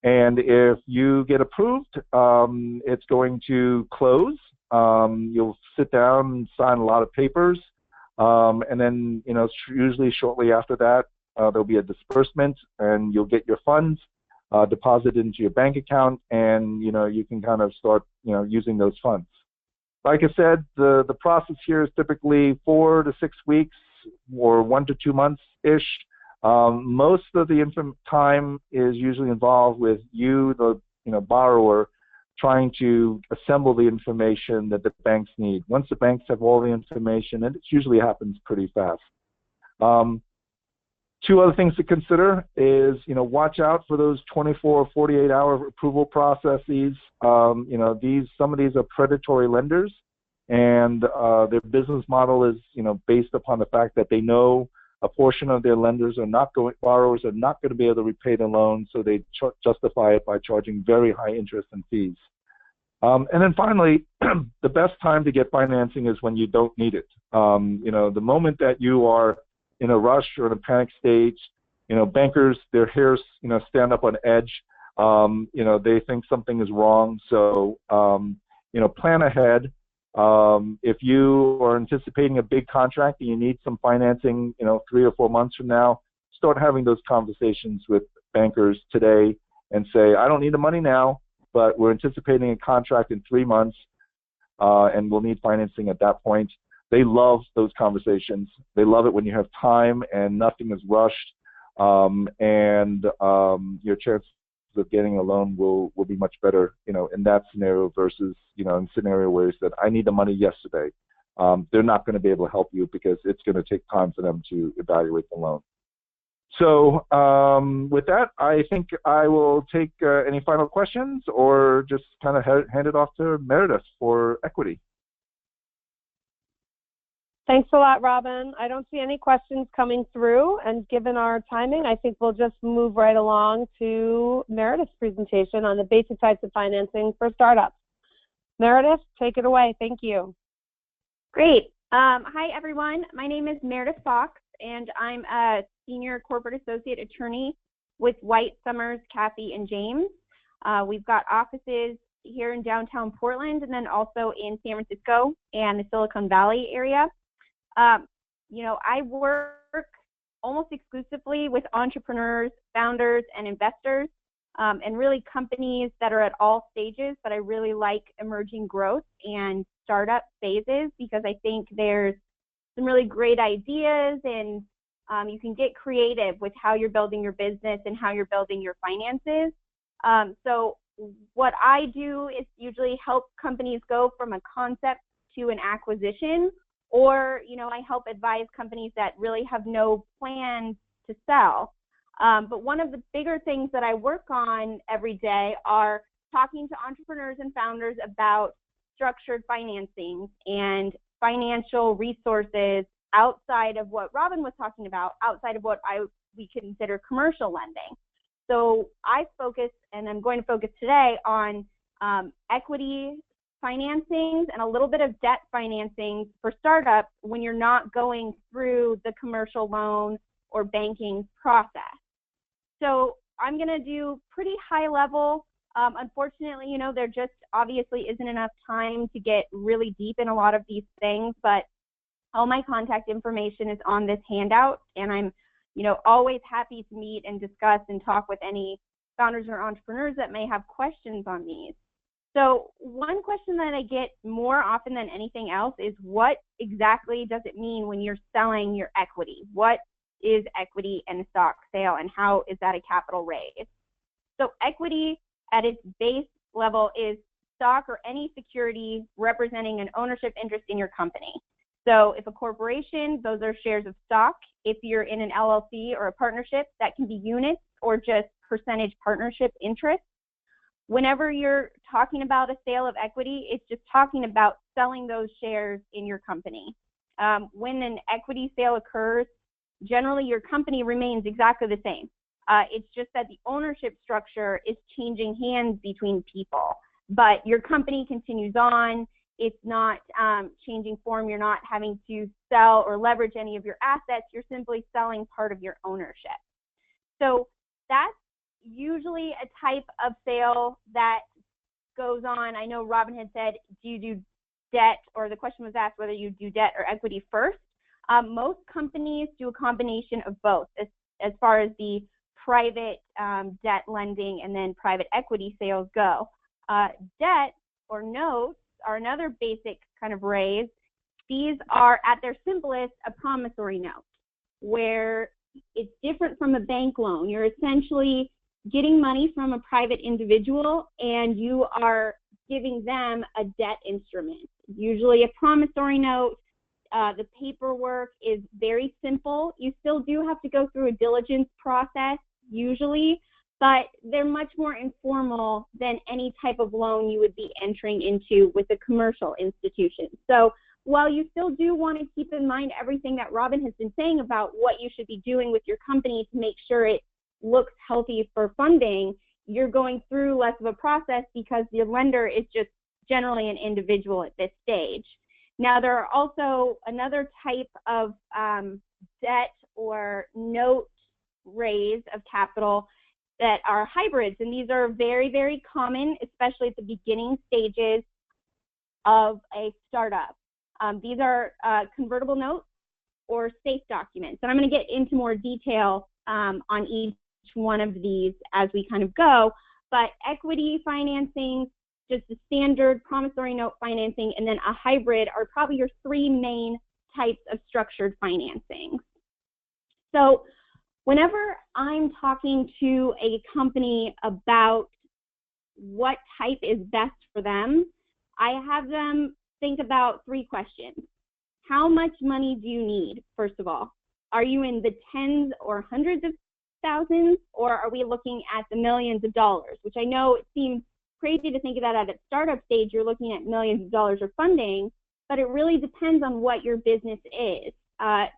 And if you get approved, it's going to close. You'll sit down and sign a lot of papers, and then usually shortly after that there'll be a disbursement, and you'll get your funds deposited into your bank account, and you can kind of start using those funds. Like I said, the process here is typically 4 to 6 weeks, or 1 to 2 months-ish. Most of the time is usually involved with you, the borrower, trying to assemble the information that the banks need. Once the banks have all the information, and it usually happens pretty fast. Two other things to consider is, watch out for those 24 or 48-hour approval processes. Some of these are predatory lenders, and their business model is, based upon the fact that they know a portion of their borrowers are not going to be able to repay the loan, so they justify it by charging very high interest and fees. And then finally, the best time to get financing is when you don't need it. The moment that you are in a rush or in a panic stage, bankers, their hairs, stand up on edge. They think something is wrong. So, plan ahead. If you are anticipating a big contract and you need some financing, 3 or 4 months from now, start having those conversations with bankers today and say, I don't need the money now, but we're anticipating a contract in 3 months, and we'll need financing at that point. They love those conversations. They love it when you have time and nothing is rushed, and your chances of getting a loan will be much better, in that scenario versus, in scenario where you said, I need the money yesterday. They're not going to be able to help you because it's going to take time for them to evaluate the loan. So with that, I think I will take any final questions, or just kind of hand it off to Meredith for equity. Thanks a lot, Robin. I don't see any questions coming through, and given our timing, I think we'll just move right along to Meredith's presentation on the basic types of financing for startups. Meredith, take it away. Thank you. Great. Hi, everyone. My name is Meredith Fox, and I'm a senior corporate associate attorney with White, Summers, Kathy, and James. We've got offices here in downtown Portland, and then also in San Francisco and the Silicon Valley area. I work almost exclusively with entrepreneurs, founders, and investors, and really companies that are at all stages, but I really like emerging growth and startup phases because I think there's some really great ideas, and you can get creative with how you're building your business and how you're building your finances. So what I do is usually help companies go from a concept to an acquisition, or, I help advise companies that really have no plans to sell. But one of the bigger things that I work on every day are talking to entrepreneurs and founders about structured financing and financial resources outside of what Robin was talking about, outside of what we consider commercial lending. So I focus, and I'm going to focus today on equity financings and a little bit of debt financing for startups when you're not going through the commercial loan or banking process. So I'm going to do pretty high level. Unfortunately, there just obviously isn't enough time to get really deep in a lot of these things, but all my contact information is on this handout, and I'm always happy to meet and discuss and talk with any founders or entrepreneurs that may have questions on these. So one question that I get more often than anything else is, what exactly does it mean when you're selling your equity? What is equity and a stock sale, and how is that a capital raise? So equity at its base level is stock or any security representing an ownership interest in your company. So if a corporation, those are shares of stock. If you're in an LLC or a partnership, that can be units or just percentage partnership interest. Whenever you're talking about a sale of equity, it's just talking about selling those shares in your company. When an equity sale occurs, generally your company remains exactly the same. It's just that the ownership structure is changing hands between people, but your company continues on. It's not changing form. You're not having to sell or leverage any of your assets. You're simply selling part of your ownership. So that's usually a type of sale that goes on. I know Robin had said, do you do debt, or the question was asked whether you do debt or equity first. Most companies do a combination of both as far as the private debt lending and then private equity sales go. Debt or notes are another basic kind of raise. These are, at their simplest, a promissory note, where it's different from a bank loan. You're essentially getting money from a private individual and you are giving them a debt instrument, usually a promissory note. The paperwork is very simple. You still do have to go through a diligence process usually, but they're much more informal than any type of loan you would be entering into with a commercial institution. So while you still do want to keep in mind everything that Robin has been saying about what you should be doing with your company to make sure it looks healthy for funding, you're going through less of a process because the lender is just generally an individual at this stage. Now, there are also another type of debt or note raise of capital that are hybrids, and these are very, very common, especially at the beginning stages of a startup. These are convertible notes or SAFE documents, and I'm going to get into more detail on each one of these as we kind of go, but equity financing, just the standard promissory note financing, and then a hybrid are probably your three main types of structured financing. So whenever I'm talking to a company about what type is best for them, I have them think about three questions. How much money do you need, first of all? Are you in the tens or hundreds of thousands, or are we looking at the millions of dollars? Which I know it seems crazy to think of that at a startup stage. You're looking at millions of dollars of funding, but it really depends on what your business is.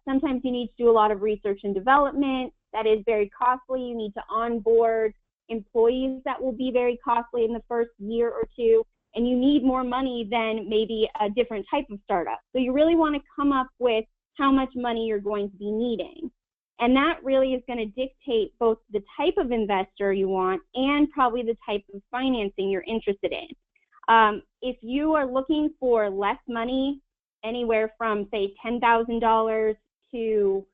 Sometimes you need to do a lot of research and development. That is very costly. You need to onboard employees. That will be very costly in the first year or two, and you need more money than maybe a different type of startup. So you really want to come up with how much money you're going to be needing. And that really is going to dictate both the type of investor you want and probably the type of financing you're interested in. If you are looking for less money, anywhere from, say, $10,000 to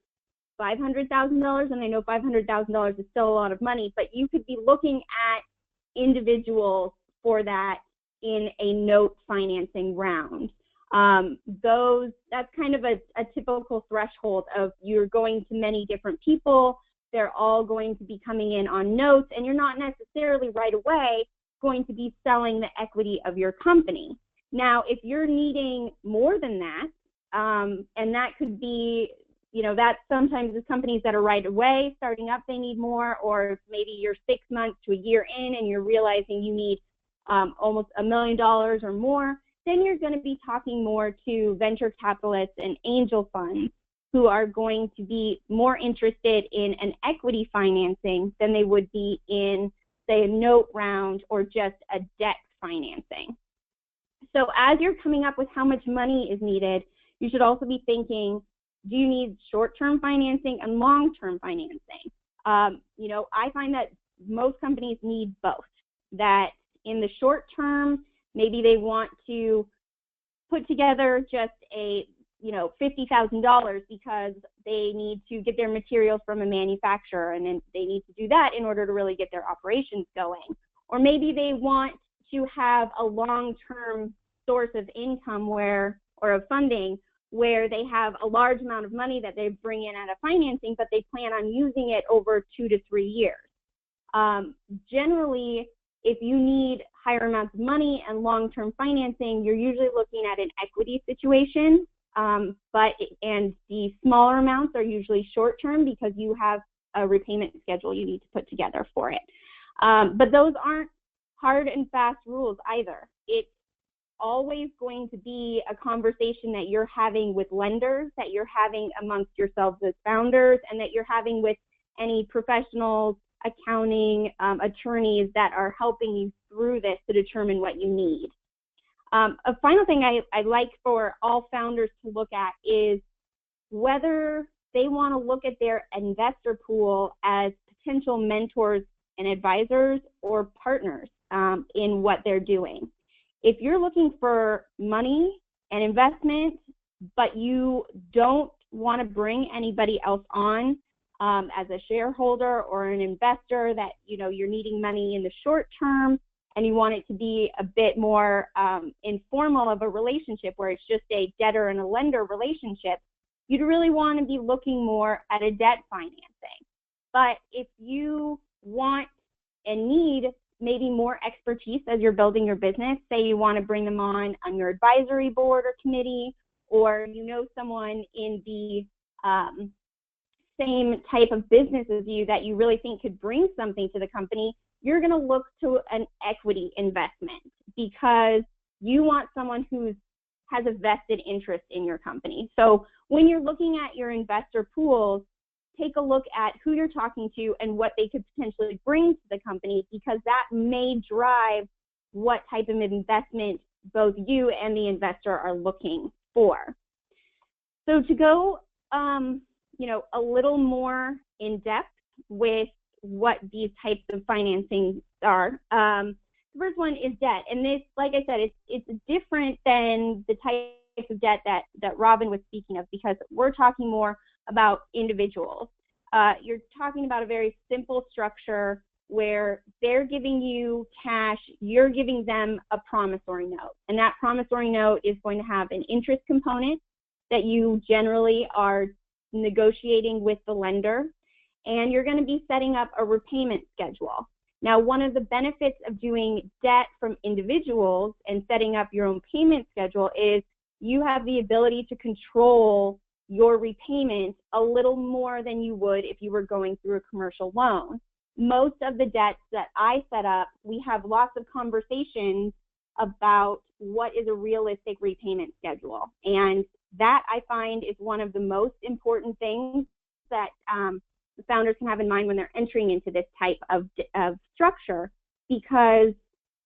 $500,000, and I know $500,000 is still a lot of money, but you could be looking at individuals for that in a note financing round. That's kind of a typical threshold of you're going to many different people, they're all going to be coming in on notes, and you're not necessarily right away going to be selling the equity of your company. Now, if you're needing more than that, and that could be, that sometimes the companies that are right away starting up, they need more, or maybe you're 6 months to a year in and you're realizing you need almost $1 million or more, then you're going to be talking more to venture capitalists and angel funds who are going to be more interested in an equity financing than they would be in, say, a note round or just a debt financing. So as you're coming up with how much money is needed, you should also be thinking, do you need short-term financing and long-term financing? I find that most companies need both. That in the short term, maybe they want to put together just a $50,000 because they need to get their materials from a manufacturer, and then they need to do that in order to really get their operations going. Or maybe they want to have a long-term source of income or of funding where they have a large amount of money that they bring in out of financing, but they plan on using it over 2 to 3 years. Generally, if you need higher amounts of money and long-term financing, you're usually looking at an equity situation, and the smaller amounts are usually short-term because you have a repayment schedule you need to put together for it. But those aren't hard and fast rules either. It's always going to be a conversation that you're having with lenders, that you're having amongst yourselves as founders, and that you're having with any professionals, accounting, attorneys that are helping you through this to determine what you need. A final thing I'd like for all founders to look at is whether they want to look at their investor pool as potential mentors and advisors or partners in what they're doing. If you're looking for money and investment, but you don't want to bring anybody else on as a shareholder or an investor, that you're needing money in the short term and you want it to be a bit more informal of a relationship where it's just a debtor and a lender relationship, you'd really want to be looking more at a debt financing. But if you want and need maybe more expertise as you're building your business, say you want to bring them on your advisory board or committee, or someone in the same type of business as you that you really think could bring something to the company, you're going to look to an equity investment because you want someone who has a vested interest in your company. So when you're looking at your investor pools, take a look at who you're talking to and what they could potentially bring to the company, because that may drive what type of investment both you and the investor are looking for. So to go a little more in depth with what these types of financing are. The first one is debt, and this, like I said, it's different than the type of debt that Robin was speaking of, because we're talking more about individuals. You're talking about a very simple structure where they're giving you cash, you're giving them a promissory note, and that promissory note is going to have an interest component that you generally are negotiating with the lender, and you're going to be setting up a repayment schedule. Now, one of the benefits of doing debt from individuals and setting up your own payment schedule is you have the ability to control your repayment a little more than you would if you were going through a commercial loan. Most of the debts that I set up, we have lots of conversations about what is a realistic repayment schedule. And that, I find, is one of the most important things that the founders can have in mind when they're entering into this type of structure, because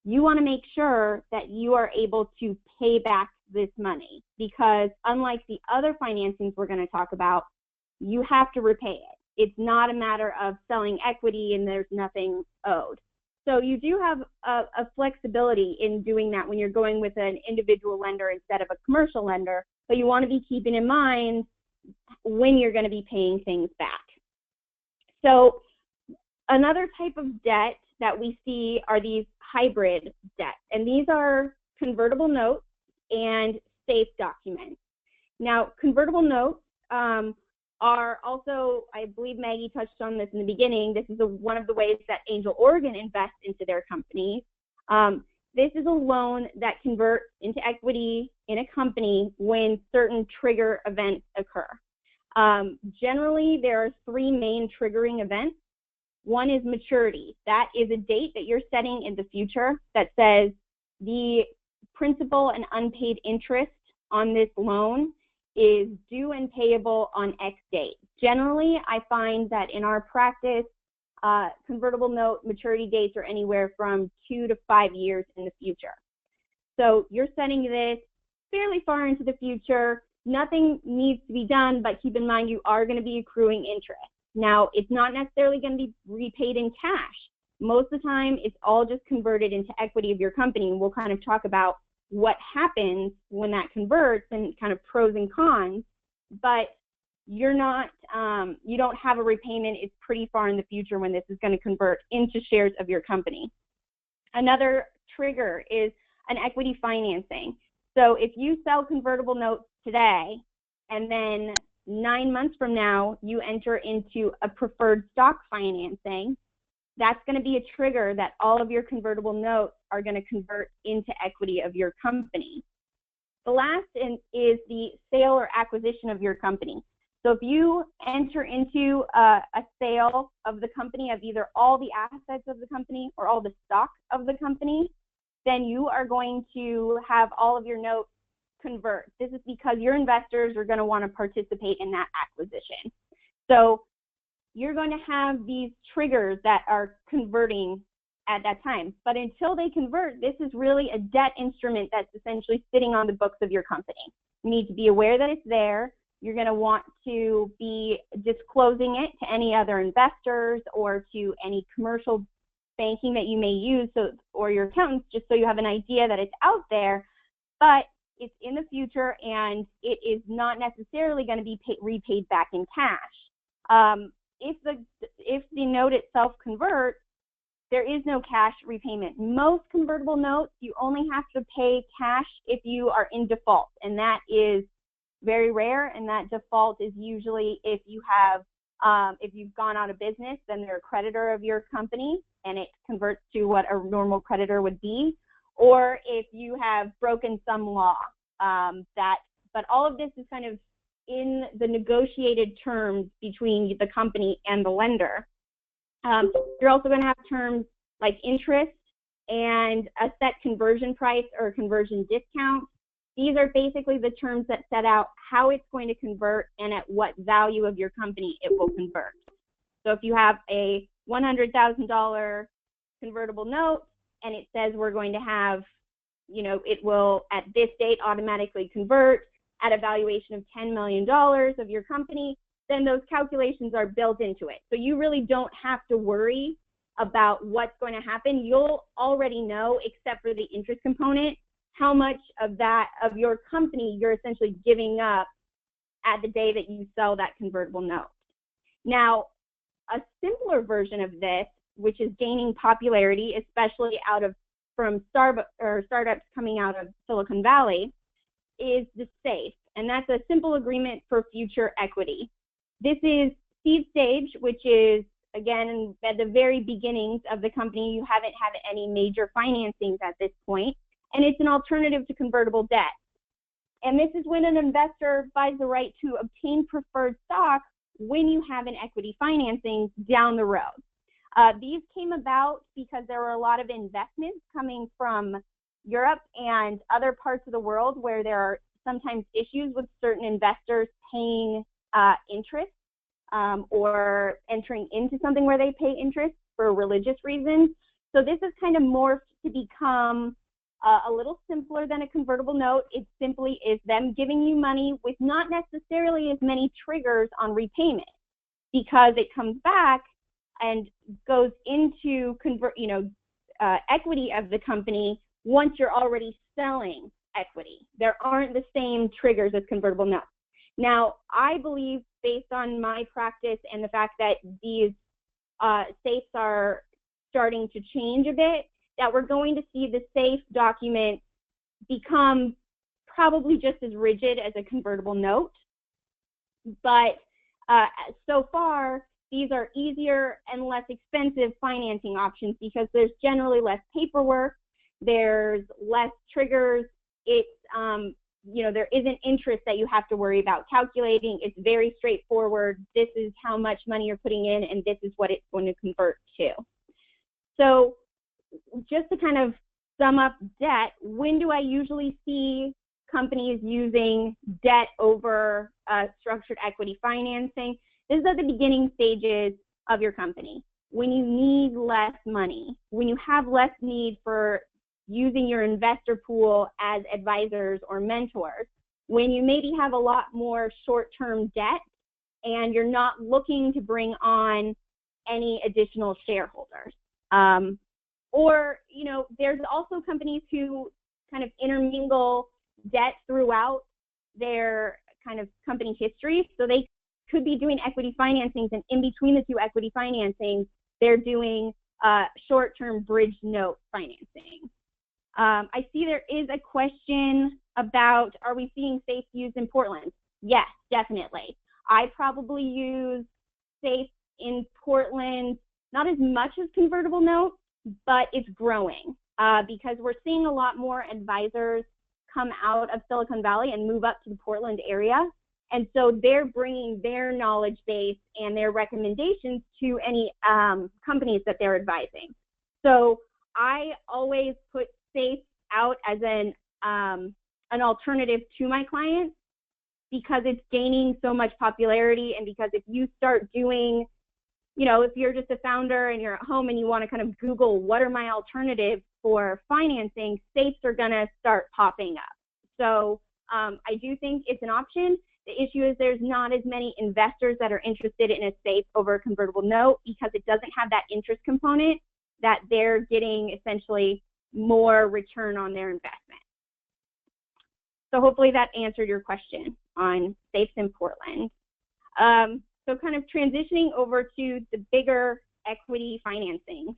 you want to make sure that you are able to pay back this money, because unlike the other financings we're going to talk about, you have to repay it. It's not a matter of selling equity and there's nothing owed. So you do have a flexibility in doing that when you're going with an individual lender instead of a commercial lender, but you want to be keeping in mind when you're going to be paying things back. So another type of debt that we see are these hybrid debts, and these are convertible notes and safe documents. Now, convertible notes are also, I believe Maggie touched on this in the beginning, this is one of the ways that Angel Oregon invests into their companies. This is a loan that converts into equity in a company when certain trigger events occur. Generally, there are 3 main triggering events. One is maturity. That is a date that you're setting in the future that says the principal and unpaid interest on this loan is due and payable on X date. Generally, I find that in our practice, convertible note maturity dates are anywhere from 2 to 5 years in the future. So you're setting this fairly far into the future. Nothing needs to be done, but keep in mind you are going to be accruing interest. Now, it's not necessarily going to be repaid in cash. Most of the time, it's all just converted into equity of your company, and we'll kind of talk about what happens when that converts and kind of pros and cons, but you're not, you don't have a repayment. It's pretty far in the future when this is going to convert into shares of your company. Another trigger is an equity financing. So if you sell convertible notes today and then 9 months from now you enter into a preferred stock financing, that's going to be a trigger that all of your convertible notes are going to convert into equity of your company. The last is the sale or acquisition of your company. So if you enter into a sale of the company, of either all the assets of the company or all the stock of the company, then you are going to have all of your notes convert. This is because your investors are going to want to participate in that acquisition. So you're going to have these triggers that are converting at that time. But until they convert, this is really a debt instrument that's essentially sitting on the books of your company. You need to be aware that it's there. You're going to want to be disclosing it to any other investors or to any commercial banking that you may use, or your accountants, just so you have an idea that it's out there, but it's in the future and it is not necessarily going to be repaid back in cash. If the note itself converts, there is no cash repayment. Most convertible notes, you only have to pay cash if you are in default, and that is very rare, and that default is usually if you have, if you've gone out of business, then they're a creditor of your company, and it converts to what a normal creditor would be, or if you have broken some law. But all of this is kind of in the negotiated terms between the company and the lender. You're also going to have terms like interest and a set conversion price or conversion discount. These are basically the terms that set out how it's going to convert and at what value of your company it will convert. So if you have a $100,000 convertible note and it says we're going to have, you know, it will at this date automatically convert at a valuation of $10 million of your company, then those calculations are built into it. So you really don't have to worry about what's going to happen. You'll already know, except for the interest component, how much of that of your company you're essentially giving up at the day that you sell that convertible note. Now, a simpler version of this, which is gaining popularity, especially from startups coming out of Silicon Valley, is the SAFE, and that's a simple agreement for future equity. This is seed stage, which is, again, at the very beginnings of the company. You haven't had any major financings at this point, and it's an alternative to convertible debt. And this is when an investor buys the right to obtain preferred stock when you have an equity financing down the road. These came about because there were a lot of investments coming from Europe and other parts of the world where there are sometimes issues with certain investors paying interest or entering into something where they pay interest for religious reasons. So this is kind of morphed to become a little simpler than a convertible note. It simply is them giving you money with not necessarily as many triggers on repayment, because it comes back and goes into equity of the company once you're already selling equity. There aren't the same triggers as convertible notes. Now, I believe, based on my practice and the fact that these safes are starting to change a bit, that we're going to see the SAFE document become probably just as rigid as a convertible note. But so far, these are easier and less expensive financing options because there's generally less paperwork, there's less triggers, it's, there isn't interest that you have to worry about calculating. It's very straightforward. This is how much money you're putting in, and this is what it's going to convert to. So just to kind of sum up debt, when do I usually see companies using debt over structured equity financing? This is at the beginning stages of your company, when you need less money, when you have less need for using your investor pool as advisors or mentors, when you maybe have a lot more short-term debt and you're not looking to bring on any additional shareholders. Or, there's also companies who kind of intermingle debt throughout their kind of company history. So they could be doing equity financings, and in between the two equity financings, they're doing short-term bridge note financing. I see there is a question about, are we seeing SAFE used in Portland? Yes, definitely. I probably use SAFE in Portland, not as much as convertible notes, but it's growing because we're seeing a lot more advisors come out of Silicon Valley and move up to the Portland area. And so they're bringing their knowledge base and their recommendations to any companies that they're advising. So I always put SAFE out as an alternative to my clients because it's gaining so much popularity, and because if you start doing, you know, if you're just a founder and you're at home and you want to kind of Google what are my alternatives for financing, SAFEs are going to start popping up. So I do think it's an option. The issue is there's not as many investors that are interested in a SAFE over a convertible note because it doesn't have that interest component that they're getting essentially more return on their investment. So hopefully that answered your question on SAFEs in Portland. So kind of transitioning over to the bigger equity financing.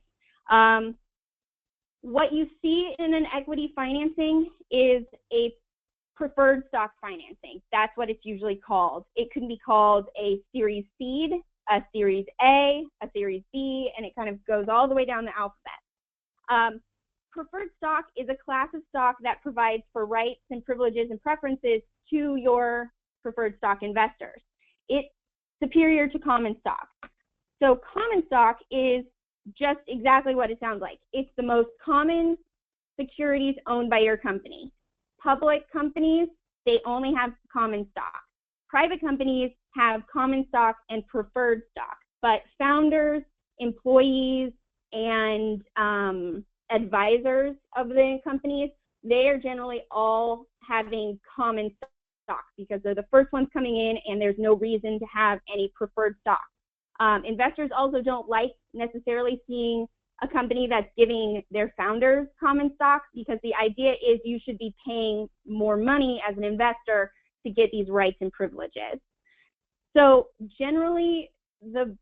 What you see in an equity financing is a preferred stock financing. That's what it's usually called. It can be called a Series Seed, a Series A, a Series B, and it kind of goes all the way down the alphabet. Preferred stock is a class of stock that provides for rights and privileges and preferences to your preferred stock investors. It's superior to common stock. So common stock is just exactly what it sounds like. It's the most common securities owned by your company. Public companies, they only have common stock. Private companies have common stock and preferred stock, but founders, employees, and advisors of the companies, they are generally all having common stock because they're the first ones coming in and there's no reason to have any preferred stock. Investors also don't like necessarily seeing a company that's giving their founders common stock because the idea is you should be paying more money as an investor to get these rights and privileges. So generally, the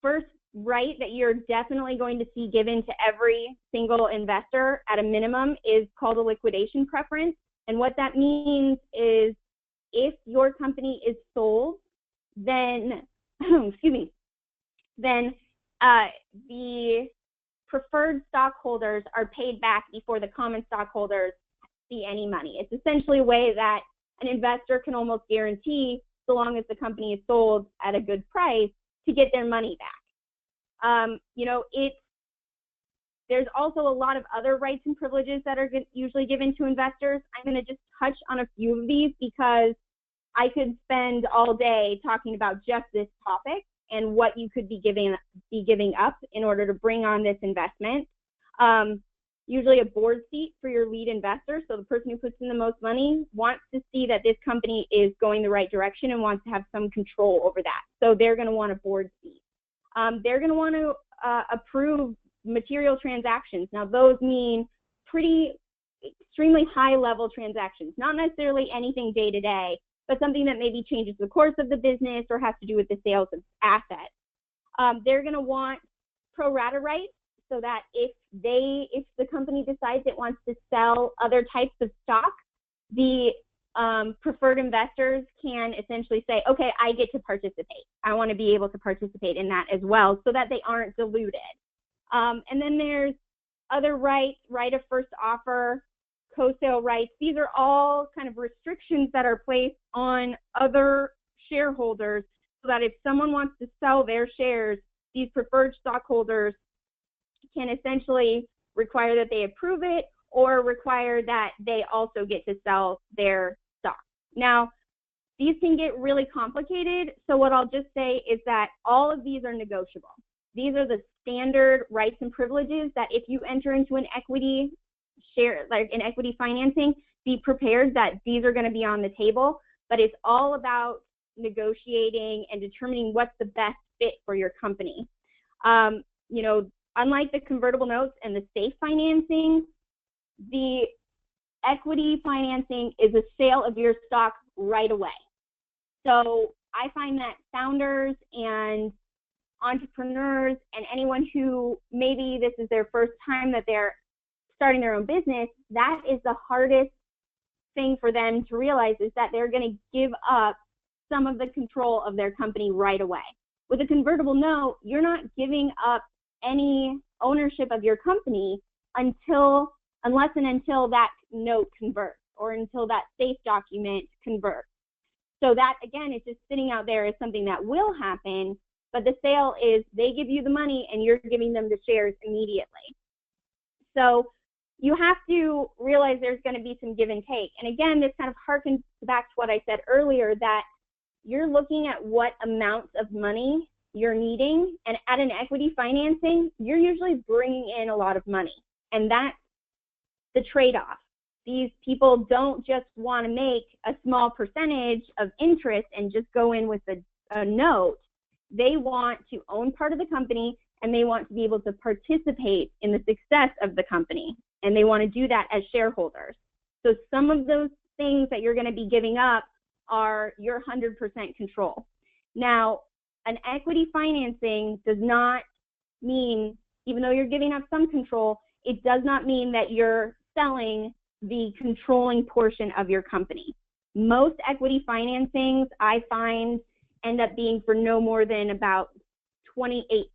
first right that you're definitely going to see given to every single investor at a minimum is called a liquidation preference. And what that means is if your company is sold, then, excuse me, then the preferred stockholders are paid back before the common stockholders see any money. It's essentially a way that an investor can almost guarantee, so long as the company is sold at a good price, to get their money back. You know, there's also a lot of other rights and privileges that are usually given to investors. I'm going to just touch on a few of these because I could spend all day talking about just this topic and what you could be giving up in order to bring on this investment. Usually a board seat for your lead investor, so the person who puts in the most money wants to see that this company is going the right direction and wants to have some control over that. So they're going to want a board seat. They're going to want to approve material transactions. Now those mean extremely high level transactions, not necessarily anything day to day, but something that maybe changes the course of the business or has to do with the sales of assets. They're going to want pro rata rights so that if the company decides it wants to sell other types of stock, the preferred investors can essentially say, okay, I get to participate. I want to be able to participate in that as well so that they aren't diluted. And then there's other rights, right of first offer, co-sale rights. These are all kind of restrictions that are placed on other shareholders so that if someone wants to sell their shares, these preferred stockholders can essentially require that they approve it or require that they also get to sell their stock. Now, these can get really complicated, so what I'll just say is that all of these are negotiable. These are the standard rights and privileges that if you enter into an equity share, like an equity financing, be prepared that these are going to be on the table, but it's all about negotiating and determining what's the best fit for your company. You know, unlike the convertible notes and the SAFE financing, the equity financing is a sale of your stock right away. So I find that founders and entrepreneurs and anyone who maybe this is their first time that they're starting their own business, that is the hardest thing for them to realize, is that they're going to give up some of the control of their company right away. With a convertible note, you're not giving up any ownership of your company unless and until that note converts, or until that safe document converts. So that, again, is just sitting out there as something that will happen, but the sale is they give you the money and you're giving them the shares immediately. So you have to realize there's going to be some give and take. And again, this kind of harkens back to what I said earlier, that you're looking at what amounts of money you're needing, and at an equity financing, you're usually bringing in a lot of money, and that's the trade-off. These people don't just want to make a small percentage of interest and just go in with a note. They want to own part of the company, and they want to be able to participate in the success of the company, and they want to do that as shareholders. So some of those things that you're going to be giving up are your 100% control. Now, an equity financing does not mean, even though you're giving up some control, it does not mean that you're selling the controlling portion of your company. Most equity financings, I find, end up being for no more than about 28%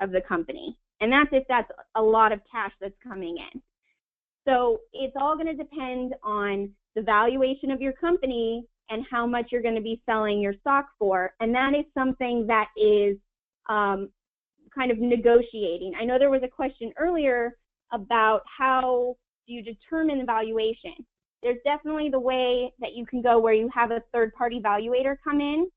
of the company. And that's if that's a lot of cash that's coming in. So it's all going to depend on the valuation of your company and how much you're going to be selling your stock for. And that is something that is kind of negotiating. I know there was a question earlier about how do you determine the valuation. There's definitely the way that you can go where you have a third-party valuator come in,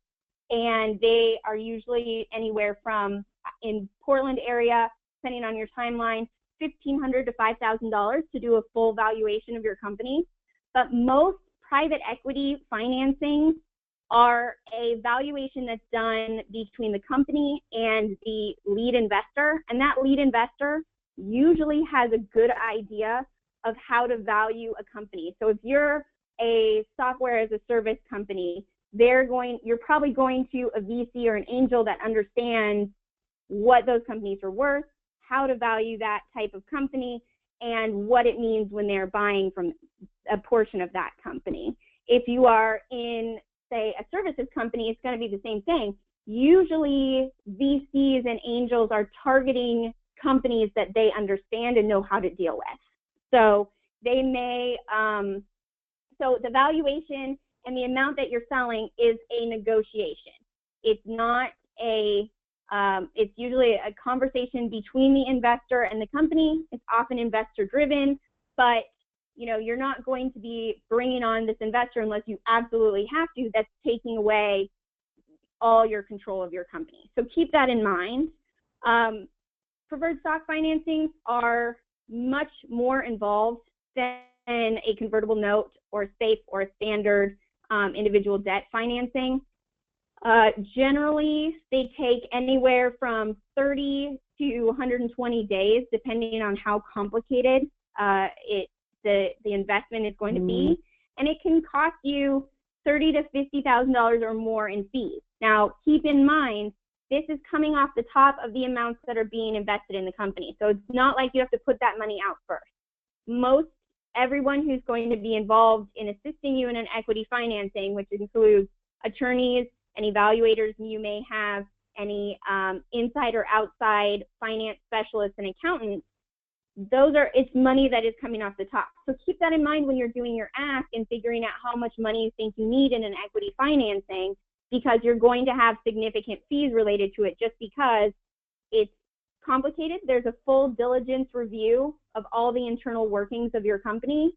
and they are usually anywhere from, in Portland area, depending on your timeline, $1,500 to $5,000 to do a full valuation of your company. But most private equity financing are a valuation that's done between the company and the lead investor, and that lead investor usually has a good idea of how to value a company. So if you're a software as a service company, you're probably going to a VC or an angel that understands what those companies are worth, how to value that type of company, and what it means when they're buying from a portion of that company. If you are in, say, a services company, it's going to be the same thing. Usually VCs and angels are targeting companies that they understand and know how to deal with. So they may, so the valuation and the amount that you're selling is a negotiation. It's not it's usually a conversation between the investor and the company. It's often investor driven, but you're not going to be bringing on this investor unless you absolutely have to. That's taking away all your control of your company. So keep that in mind. Preferred stock financings are much more involved than a convertible note or SAFE or a standard individual debt financing. Generally, they take anywhere from 30 to 120 days, depending on how complicated the investment is going to be, and it can cost you $30,000 to $50,000 or more in fees. Now, keep in mind, this is coming off the top of the amounts that are being invested in the company, so it's not like you have to put that money out first. Everyone who's going to be involved in assisting you in an equity financing, which includes attorneys, any evaluators you may have, any inside or outside finance specialists and accountants, it's money that is coming off the top. So keep that in mind when you're doing your ask and figuring out how much money you think you need in an equity financing, because you're going to have significant fees related to it just because it's complicated. There's a full diligence review of all the internal workings of your company.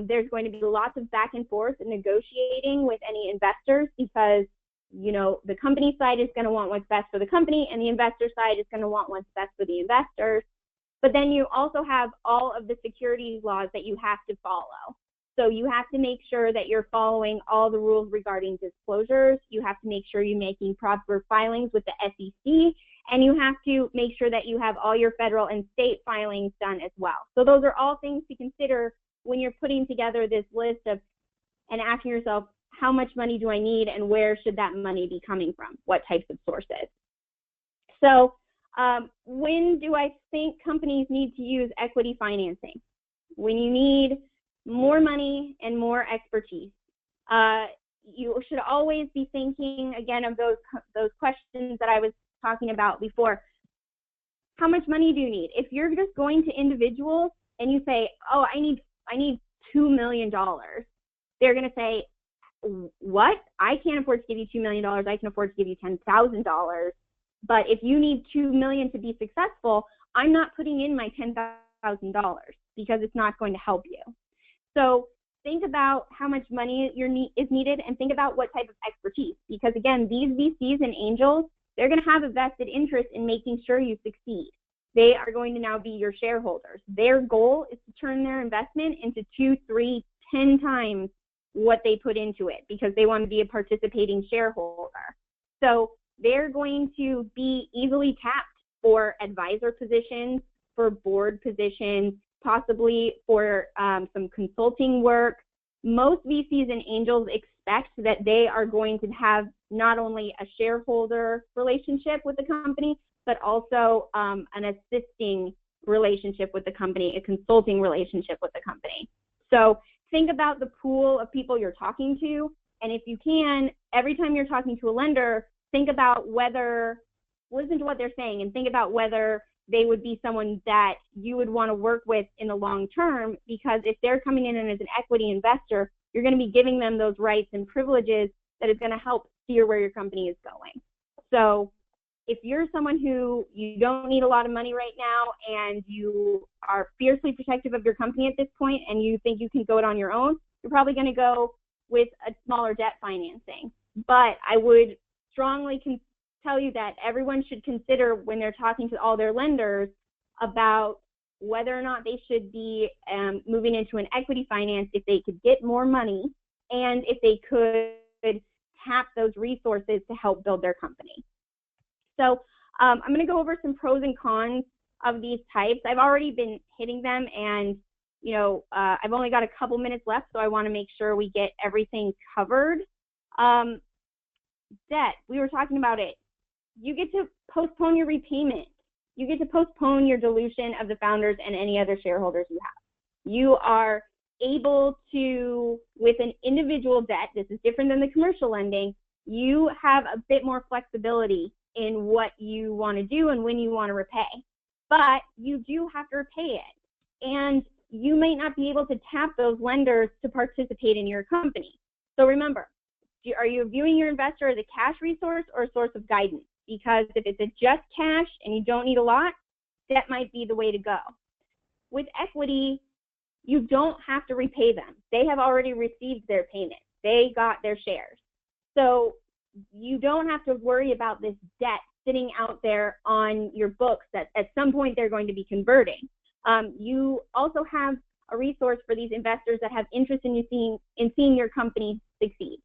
There's going to be lots of back and forth and negotiating with any investors, because the company side is going to want what's best for the company, and the investor side is going to want what's best for the investors. But then you also have all of the securities laws that you have to follow. So you have to make sure that you're following all the rules regarding disclosures. You have to make sure you're making proper filings with the SEC, and you have to make sure that you have all your federal and state filings done as well. So those are all things to consider when you're putting together this list of and asking yourself, how much money do I need and where should that money be coming from? What types of sources? So when do I think companies need to use equity financing? When you need more money and more expertise. You should always be thinking, again, of those questions that I was talking about before. How much money do you need? If you're just going to individuals and you say, oh, I need $2 million, they're going to say, what? I can't afford to give you $2 million. I can afford to give you $10,000. But if you need $2 million to be successful, I'm not putting in my $10,000 because it's not going to help you. So think about how much money is needed and think about what type of expertise. Because again, these VCs and angels, they're going to have a vested interest in making sure you succeed. They are going to now be your shareholders. Their goal is to turn their investment into 2, 3, 10 times what they put into it because they want to be a participating shareholder. So they're going to be easily tapped for advisor positions, for board positions, possibly for some consulting work. Most VCs and angels expect that they are going to have not only a shareholder relationship with the company, but also an assisting relationship with the company, a consulting relationship with the company. So think about the pool of people you're talking to, and if you can, every time you're talking to a lender, think about listen to what they're saying and think about whether they would be someone that you would want to work with in the long term, because if they're coming in as an equity investor, you're going to be giving them those rights and privileges that is going to help steer where your company is going. So if you're someone who you don't need a lot of money right now and you are fiercely protective of your company at this point and you think you can go it on your own, you're probably going to go with a smaller debt financing. But I would strongly tell you that everyone should consider when they're talking to all their lenders about whether or not they should be moving into an equity finance if they could get more money and if they could tap those resources to help build their company. So I'm going to go over some pros and cons of these types. I've already been hitting them, and I've only got a couple minutes left, so I want to make sure we get everything covered. Debt, we were talking about it. You get to postpone your repayment. You get to postpone your dilution of the founders and any other shareholders you have. You are able to, with an individual debt, this is different than the commercial lending, you have a bit more flexibility in what you want to do and when you want to repay. But you do have to repay it. And you might not be able to tap those lenders to participate in your company. So remember, are you viewing your investor as a cash resource or a source of guidance? Because if it's just cash and you don't need a lot, that might be the way to go. With equity, you don't have to repay them. They have already received their payment. They got their shares. So you don't have to worry about this debt sitting out there on your books that at some point they're going to be converting. You also have a resource for these investors that have interest in seeing your company succeed.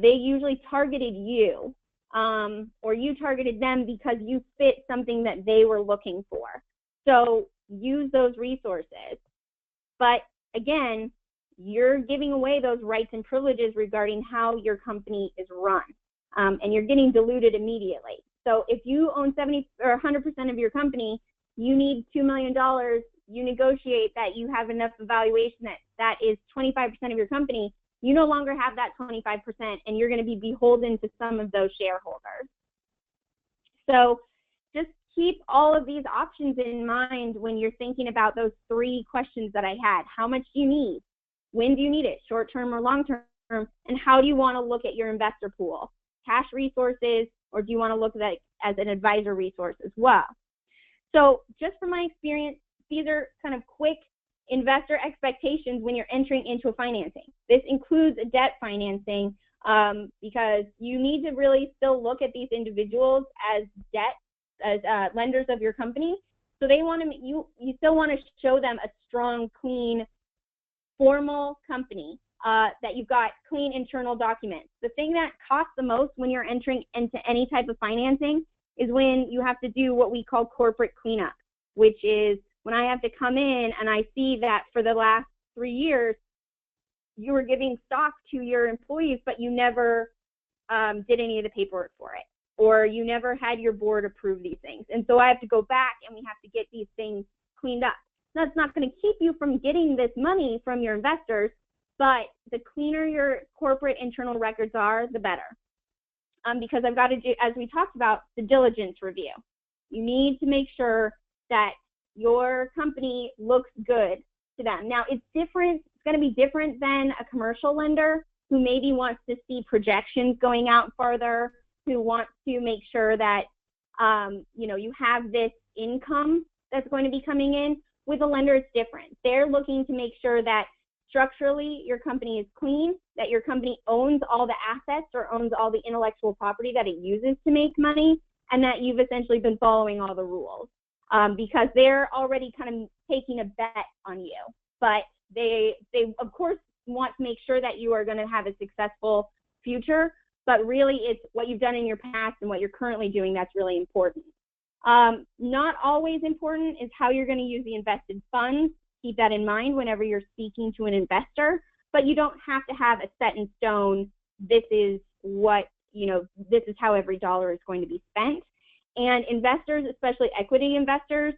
They usually targeted you, or you targeted them because you fit something that they were looking for. So use those resources. But again, you're giving away those rights and privileges regarding how your company is run, and you're getting diluted immediately. So if you own 70 or 100% of your company, you need $2 million, you negotiate that you have enough valuation that is 25% of your company, you no longer have that 25%, and you're going to be beholden to some of those shareholders. So just keep all of these options in mind when you're thinking about those 3 questions that I had. How much do you need? When do you need it? Short-term or long-term? And how do you want to look at your investor pool? Cash resources, or do you want to look at it as an advisor resource as well? So just from my experience, these are kind of quick investor expectations when you're entering into a financing. This includes a debt financing because you need to really still look at these individuals as lenders of your company. So they want to, you still want to show them a strong, clean, formal company that you've got clean internal documents. The thing that costs the most when you're entering into any type of financing is when you have to do what we call corporate cleanup, which is when I have to come in and I see that for the last 3 years, you were giving stock to your employees, but you never did any of the paperwork for it, or you never had your board approve these things. And so I have to go back and we have to get these things cleaned up. That's not going to keep you from getting this money from your investors, but the cleaner your corporate internal records are, the better. Because I've got to do, as we talked about, the diligence review. You need to make sure that your company looks good to them. Now, it's different. It's going to be different than a commercial lender who maybe wants to see projections going out farther, who wants to make sure that you have this income that's going to be coming in. With a lender, it's different. They're looking to make sure that structurally your company is clean, that your company owns all the assets or owns all the intellectual property that it uses to make money, and that you've essentially been following all the rules, because they're already kind of taking a bet on you. But they of course want to make sure that you are going to have a successful future, but really it's what you've done in your past and what you're currently doing that's really important. Not always important is how you're going to use the invested funds. Keep that in mind whenever you're speaking to an investor, but you don't have to have a set in stone, this is what, this is how every dollar is going to be spent. And investors, especially equity investors,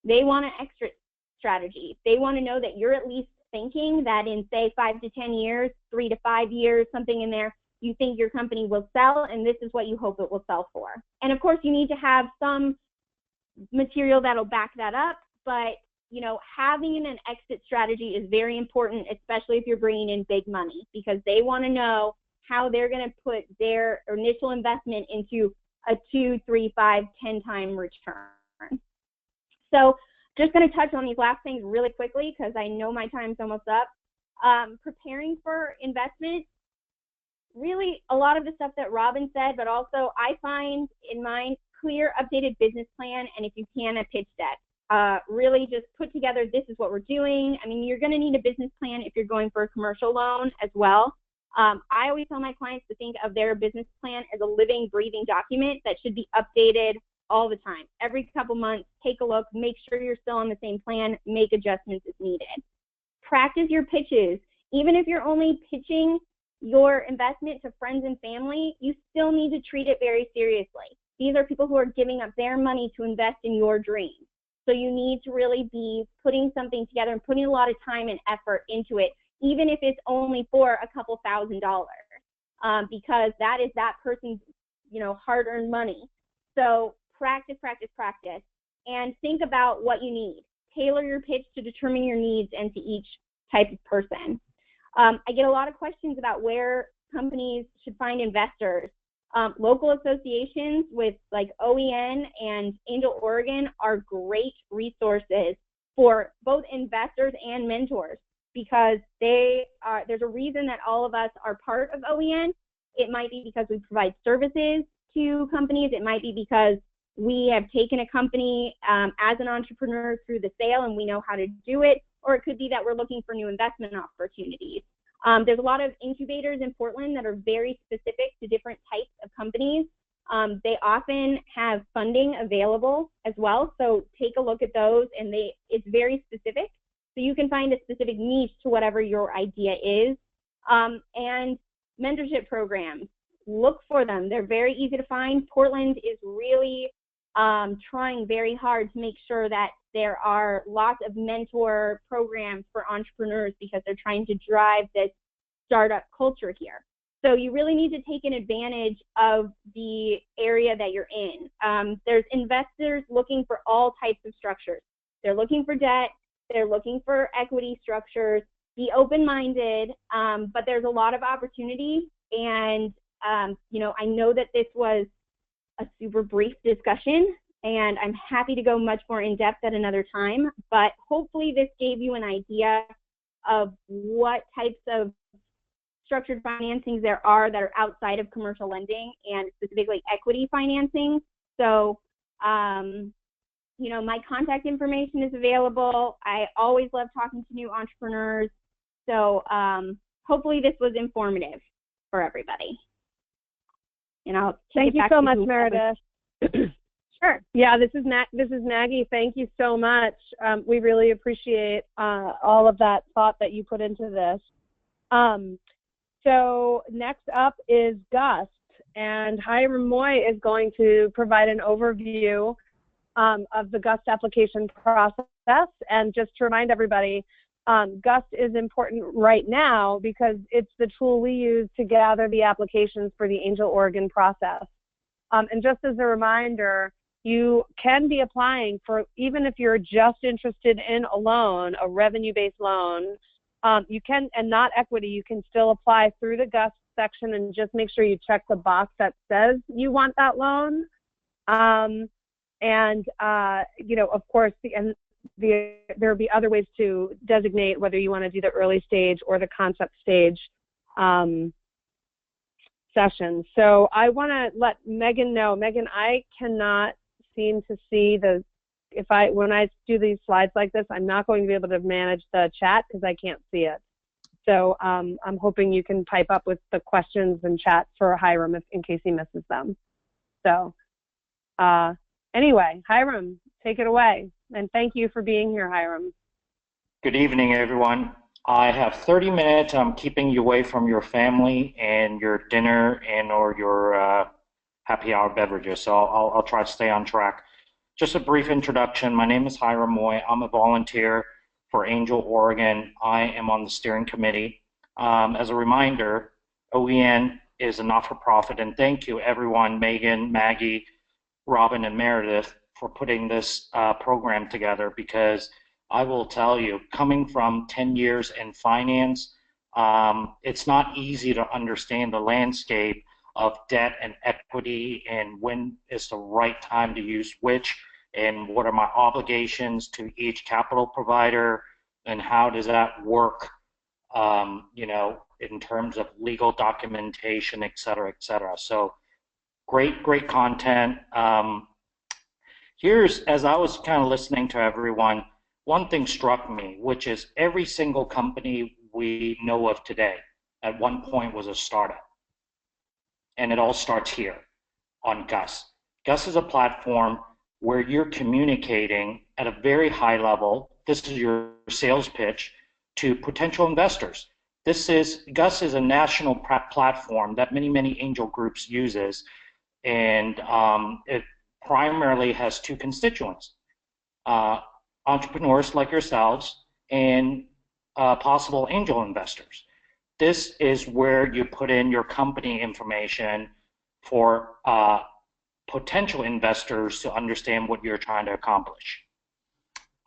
they want an exit strategy. They want to know that you're at least thinking that in, say, 5 to 10 years, 3 to 5 years, something in there, you think your company will sell, and this is what you hope it will sell for. And of course, you need to have some material that'll back that up, but having an exit strategy is very important, especially if you're bringing in big money, because they want to know how they're going to put their initial investment into a 2, 3, 5, 10 time return. So just going to touch on these last things really quickly because I know my time's almost up. Preparing for investment, really a lot of the stuff that Robin said, but also I find in mine, clear, updated business plan, and if you can, a pitch deck. Really just put together, this is what we're doing. I mean, you're going to need a business plan if you're going for a commercial loan as well. I always tell my clients to think of their business plan as a living, breathing document that should be updated all the time. Every couple months, take a look, make sure you're still on the same plan, make adjustments as needed. Practice your pitches. Even if you're only pitching your investment to friends and family, you still need to treat it very seriously. These are people who are giving up their money to invest in your dreams. So you need to really be putting something together and putting a lot of time and effort into it, even if it's only for a couple $1,000, because that is that person's, hard-earned money. So practice, practice, practice, and think about what you need. Tailor your pitch to determine your needs and to each type of person. I get a lot of questions about where companies should find investors. Local associations with like OEN and Angel Oregon are great resources for both investors and mentors, because there's a reason that all of us are part of OEN. It might be because we provide services to companies. It might be because we have taken a company as an entrepreneur through the sale and we know how to do it, or it could be that we're looking for new investment opportunities. There's a lot of incubators in Portland that are very specific to different types of companies. They often have funding available as well, so take a look at those, and it's very specific. So you can find a specific niche to whatever your idea is. And mentorship programs, look for them. They're very easy to find. Portland is really trying very hard to make sure that there are lots of mentor programs for entrepreneurs, because they're trying to drive this startup culture here. So you really need to take an advantage of the area that you're in. There's investors looking for all types of structures. They're looking for debt. They're looking for equity structures. Be open-minded, but there's a lot of opportunity. And, I know that this was a super brief discussion, and I'm happy to go much more in depth at another time, but hopefully this gave you an idea of what types of structured financings there are that are outside of commercial lending, and specifically equity financing. So, my contact information is available. I always love talking to new entrepreneurs. So hopefully this was informative for everybody. And I'll thank you so much, Meredith. Yeah, this is Maggie. Thank you so much. We really appreciate all of that thought that you put into this. So next up is Gus, and Hiram Moy is going to provide an overview of the GUST application process. And just to remind everybody, GUST is important right now because it's the tool we use to gather the applications for the Angel Oregon process. And just as a reminder, you can be applying for, even if you're just interested in a loan, a revenue-based loan, you can, and not equity, you can still apply through the GUST section and just make sure you check the box that says you want that loan. You know, of course, there'll be other ways to designate whether you want to do the early stage or the concept stage session. So I want to let Megan know. Megan, I cannot seem to see when I do these slides like this, I'm not going to be able to manage the chat because I can't see it. So I'm hoping you can pipe up with the questions and chat for Hiram in case he misses them. So anyway, Hiram, take it away. And thank you for being here, Hiram. Good evening, everyone. I have 30 minutes. I'm keeping you away from your family and your dinner or your happy hour beverages, so I'll try to stay on track. Just a brief introduction. My name is Hiram Moy. I'm a volunteer for Angel Oregon. I am on the steering committee. As a reminder, OEN is a not-for-profit, and thank you, everyone, Megan, Maggie, Robin, and Meredith, for putting this program together, because I will tell you, coming from 10 years in finance, it's not easy to understand the landscape of debt and equity and when is the right time to use which, and what are my obligations to each capital provider, and how does that work, you know, in terms of legal documentation, et cetera, et cetera. So great content. As I was kind of listening to everyone, one thing struck me, which is every single company we know of today at one point was a startup. And it all starts here on GUST. GUST is a platform where you're communicating at a very high level. This is your sales pitch to potential investors. GUST is a national platform that many angel groups uses, and it primarily has two constituents, entrepreneurs like yourselves and possible angel investors. This is where you put in your company information for potential investors to understand what you're trying to accomplish.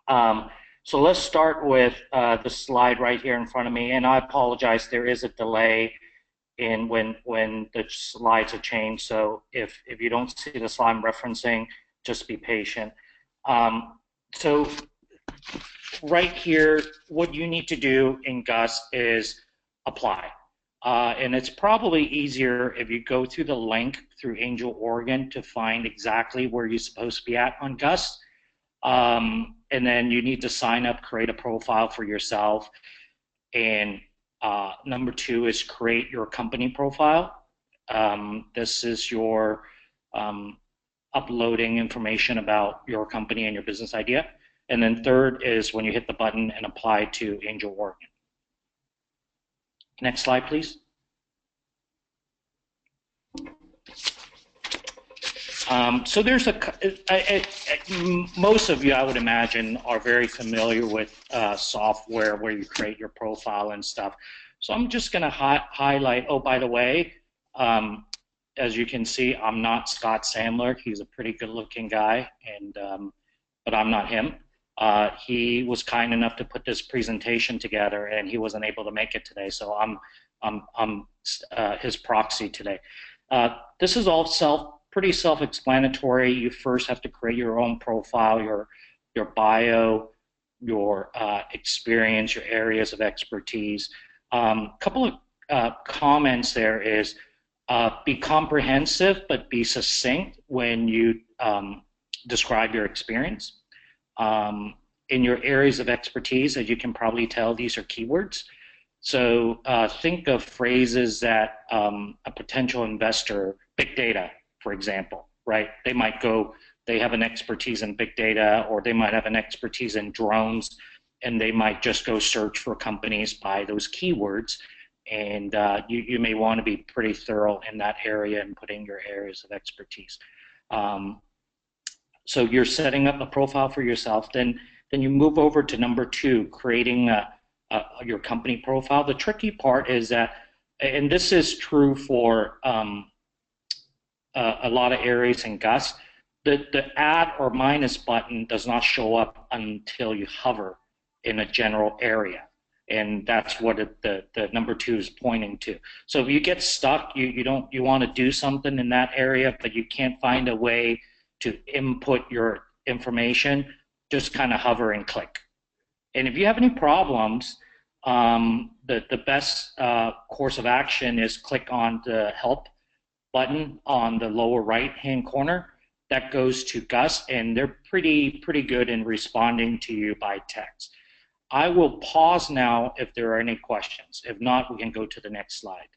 So let's start with the slide right here in front of me, and I apologize, there is a delay in when the slides are changed, so if you don't see the slide I'm referencing, just be patient. So right here, what you need to do in GUST is apply. And it's probably easier if you go through the link through Angel Oregon to find exactly where you're supposed to be at on GUST. And then you need to sign up, create a profile for yourself. And number two is create your company profile. This is your uploading information about your company and your business idea. And then third is when you hit the button and apply to Angel Oregon. Next slide, please. So there's most of you, I would imagine, are very familiar with software where you create your profile and stuff. So I'm just going to highlight, oh, by the way, as you can see, I'm not Scott Sandler. He's a pretty good-looking guy, and but I'm not him. He was kind enough to put this presentation together, and he wasn't able to make it today, so I'm his proxy today. This is all pretty self-explanatory. You first have to create your own profile, your bio, your experience, your areas of expertise. Couple of comments there is be comprehensive, but be succinct when you describe your experience. In your areas of expertise, as you can probably tell, these are keywords. So think of phrases that a potential investor, big data, for example, right? They might go they have an expertise in big data, or they might have an expertise in drones, and they might just go search for companies by those keywords. And you may want to be pretty thorough in that area and put in your areas of expertise. So you're setting up a profile for yourself. Then you move over to number 2, creating your company profile. The tricky part is that, and this is true for a lot of areas in Gus, the add or minus button does not show up until you hover in a general area. And that's what the number 2 is pointing to. So if you get stuck, you want to do something in that area, but you can't find a way to input your information, just kind of hover and click. And if you have any problems, the best course of action is click on the help button on the lower right-hand corner. That goes to Gus, and they're pretty good in responding to you by text. I will pause now if there are any questions. If not, we can go to the next slide.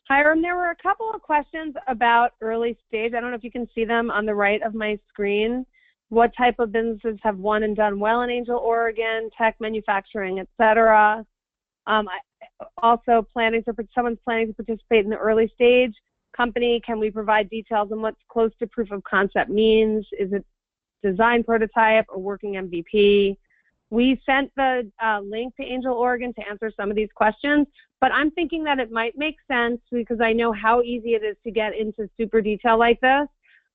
Hiram, there were a couple of questions about early stage. I don't know if you can see them on the right of my screen. What type of businesses have won and done well in Angel Oregon, tech, manufacturing, et cetera. Also, someone's planning to participate in the early stage company. Can we provide details on what's close to proof of concept means? Is it design prototype or working MVP? We sent the link to Angel Oregon to answer some of these questions, but I'm thinking that it might make sense, because I know how easy it is to get into super detail like this.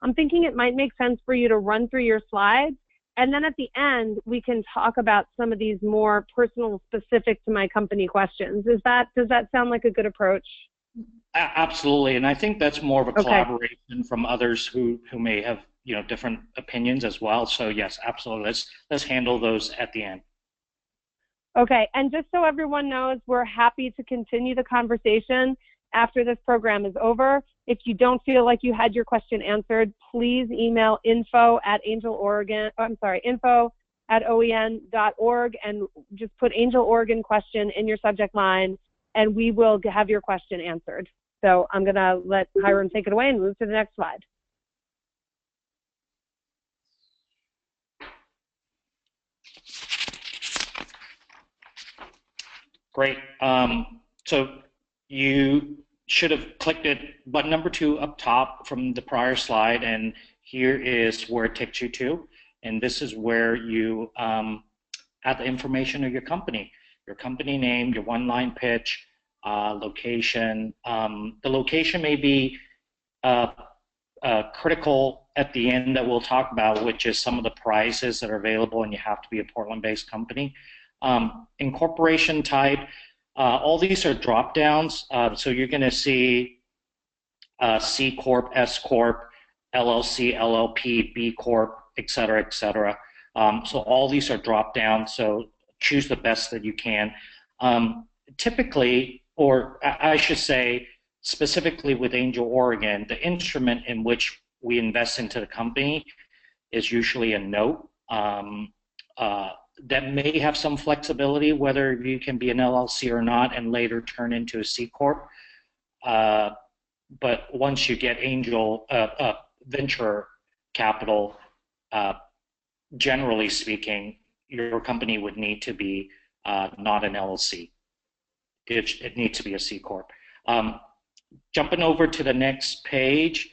I'm thinking it might make sense for you to run through your slides, and then at the end, we can talk about some of these more personal, specific to my company questions. Does that sound like a good approach? Absolutely, and I think that's more of a collaboration from others who may have different opinions as well. So yes, absolutely. Let's handle those at the end. Okay, and just so everyone knows, we're happy to continue the conversation after this program is over. If you don't feel like you had your question answered, please email info@oen.org and just put Angel Oregon question in your subject line, and we will have your question answered. So I'm going to let Hiram take it away and move to the next slide. Great. So you should have clicked button number 2 up top from the prior slide, and here is where it takes you to. And this is where you add the information of your company name, your one-line pitch, location. The location may be critical at the end that we'll talk about, which is some of the prizes that are available, and you have to be a Portland-based company. Incorporation type, all these are drop downs. So you're going to see C Corp, S Corp, LLC, LLP, B Corp, et cetera, et cetera. So all these are drop down. So choose the best that you can. Typically, or I should say specifically with Angel Oregon, the instrument in which we invest into the company is usually a note. That may have some flexibility, whether you can be an LLC or not, and later turn into a C Corp. But once you get angel venture capital, generally speaking, your company would need to be not an LLC. It needs to be a C Corp. Jumping over to the next page,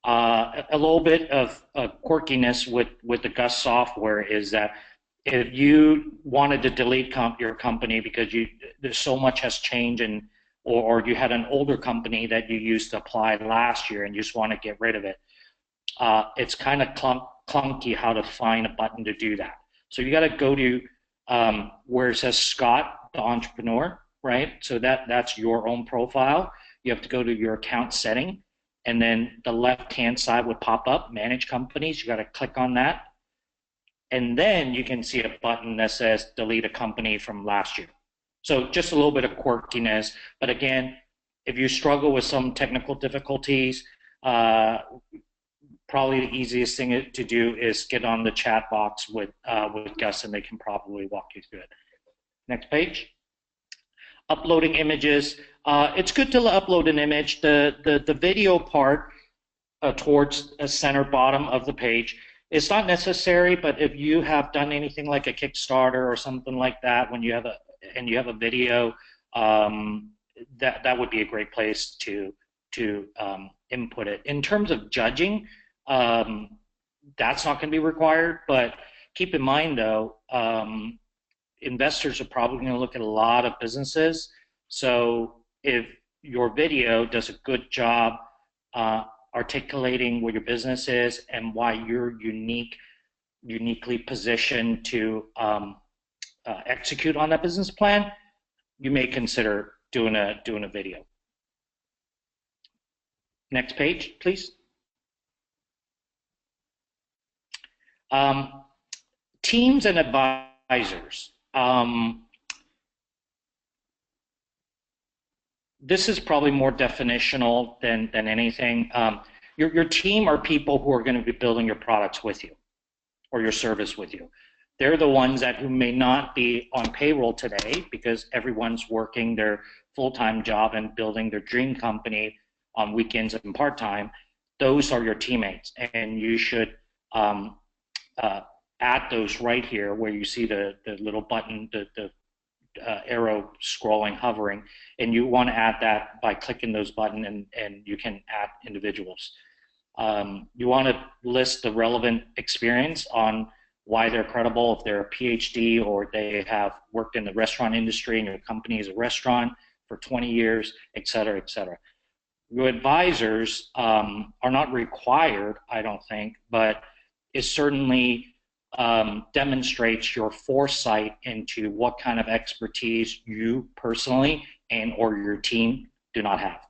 a little bit of quirkiness with the Gus software is that if you wanted to delete your company because there's so much has changed, or you had an older company that you used to apply last year and you just want to get rid of it, it's kind of clunky how to find a button to do that. So you got to go to where it says Scott, the entrepreneur, right? So that's your own profile. You have to go to your account setting, and then the left-hand side would pop up, Manage Companies. You got to click on that. And then you can see a button that says delete a company from last year. So just a little bit of quirkiness, but again, if you struggle with some technical difficulties, probably the easiest thing to do is get on the chat box with Gus, and they can probably walk you through it. Next page. Uploading images. It's good to upload an image. The video part, towards a center bottom of the page. It's not necessary, but if you have done anything like a Kickstarter or something like that, when you have a video, that would be a great place to input it. In terms of judging, that's not going to be required, but keep in mind though, investors are probably going to look at a lot of businesses. So if your video does a good job articulating what your business is and why you're uniquely positioned to execute on that business plan, you may consider doing a video. Next page, please. Teams and advisors. This is probably more definitional than anything. Your team are people who are going to be building your products with you or your service with you. They're the ones who may not be on payroll today because everyone's working their full-time job and building their dream company on weekends and part-time. Those are your teammates, and you should add those right here where you see the little button, the arrow scrolling, hovering, and you want to add that by clicking those buttons, and you can add individuals. You want to list the relevant experience on why they're credible, if they're a PhD or they have worked in the restaurant industry and your company is a restaurant for 20 years, et cetera, et cetera. Your advisors are not required, I don't think, but it certainly demonstrates your foresight into what kind of expertise you personally and or your team do not have.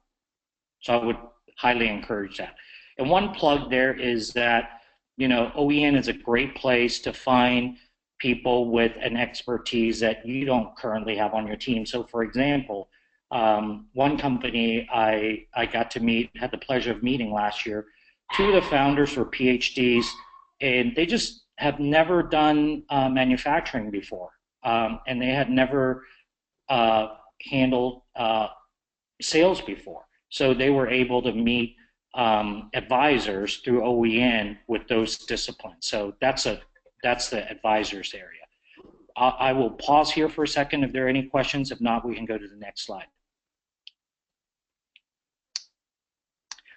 So I would highly encourage that. And one plug there is that, you know, OEN is a great place to find people with an expertise that you don't currently have on your team. So for example, one company I got to meet, had the pleasure of meeting last year, two of the founders were PhDs, and they just have never done manufacturing before, and they had never handled sales before. So they were able to meet advisors through OEN with those disciplines. So that's the advisors area. I will pause here for a second if there are any questions. If not, we can go to the next slide.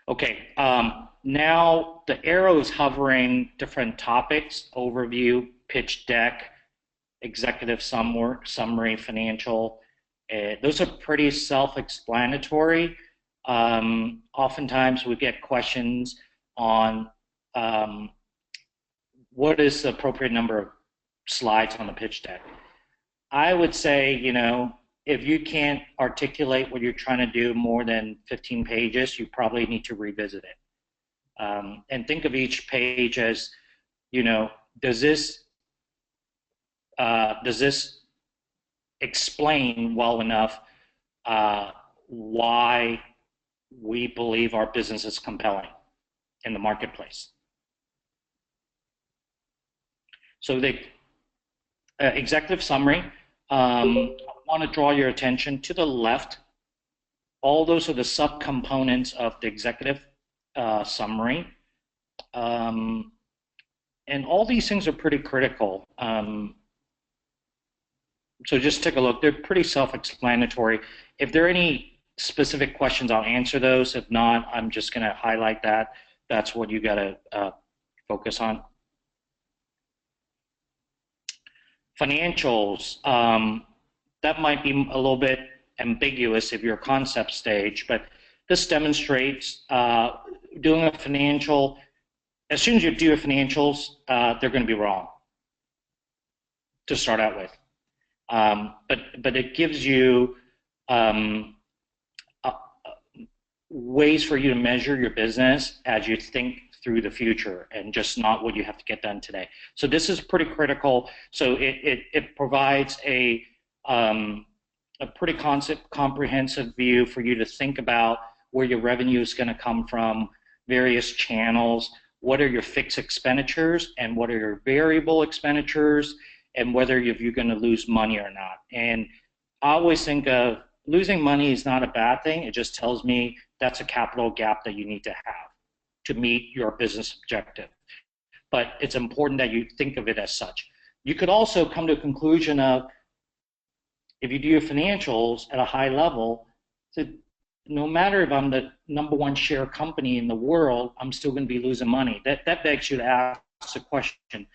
Okay, now the arrow is hovering different topics: overview, pitch deck, executive summary, financial. Those are pretty self-explanatory. Oftentimes we get questions on what is the appropriate number of slides on the pitch deck. I would say, you know, if you can't articulate what you're trying to do more than 15 pages, you probably need to revisit it. And think of each page as, you know, does this explain well enough why we believe our business is compelling in the marketplace? So the executive summary, I want to draw your attention to the left. All those are the subcomponents of the executive summary. And all these things are pretty critical. So just take a look. They're pretty self-explanatory. If there are any specific questions, I'll answer those. If not, I'm just going to highlight that. That's what you got to focus on. Financials. That might be a little bit ambiguous if you're concept stage, but this demonstrates doing a financial. As soon as you do your financials, they're going to be wrong to start out with. But it gives you ways for you to measure your business as you think through the future, and just not what you have to get done today. So this is pretty critical. So it provides a pretty comprehensive view for you to think about where your revenue is going to come from, various channels, what are your fixed expenditures and what are your variable expenditures, and whether you're going to lose money or not. And I always think of losing money is not a bad thing. It just tells me that's a capital gap that you need to have. to meet your business objective. But it's important that you think of it as such. You could also come to a conclusion of, if you do your financials at a high level, that no matter if I'm the #1 share company in the world, I'm still going to be losing money. That begs you to ask the question,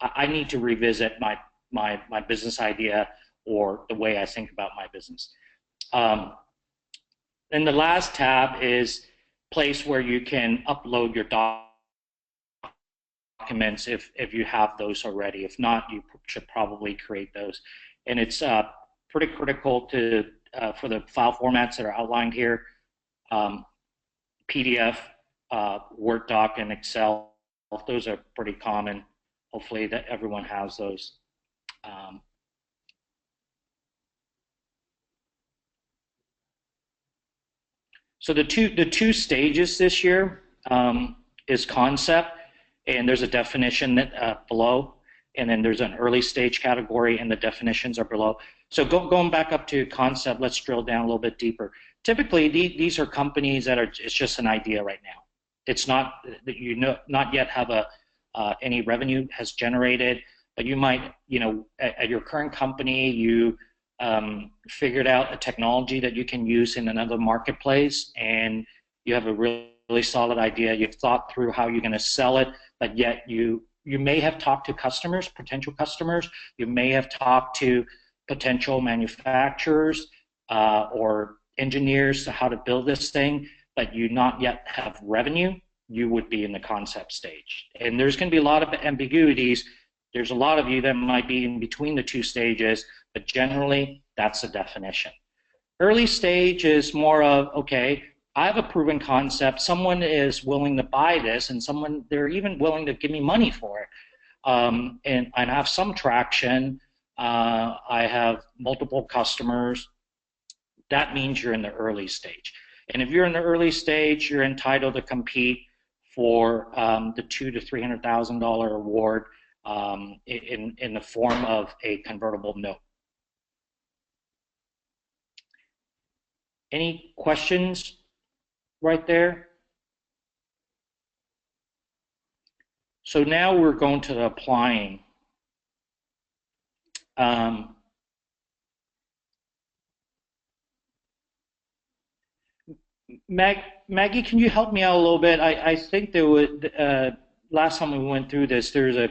I need to revisit my business idea or the way I think about my business. Then the last tab is place where you can upload your documents if you have those already. If not, you should probably create those. And it's pretty critical to for the file formats that are outlined here, PDF, Word doc, and Excel. Those are pretty common. Hopefully that everyone has those. So the two stages this year is concept, and there's a definition that, below, and then there's an early stage category, and the definitions are below. So going back up to concept, let's drill down a little bit deeper. Typically, these are companies that it's just an idea right now. It's not that not yet have any revenue has generated, but you might, at your current company, you figured out a technology that you can use in another marketplace, and you have a really solid idea. You've thought through how you're going to sell it, but yet you may have talked to customers, potential customers. You may have talked to potential manufacturers or engineers to how to build this thing, but you not yet have revenue. You would be in the concept stage. And there's going to be a lot of ambiguities. There's a lot of you that might be in between the two stages, but generally that's the definition. Early stage is more of, okay, I have a proven concept, someone is willing to buy this, and they're even willing to give me money for it. And I have some traction, I have multiple customers. That means you're in the early stage. And if you're in the early stage, you're entitled to compete for the $200,000 to $300,000 award in the form of a convertible note. Any questions right there? So now we're going to the applying. Maggie, can you help me out a little bit? I think there would, last time we went through this, there's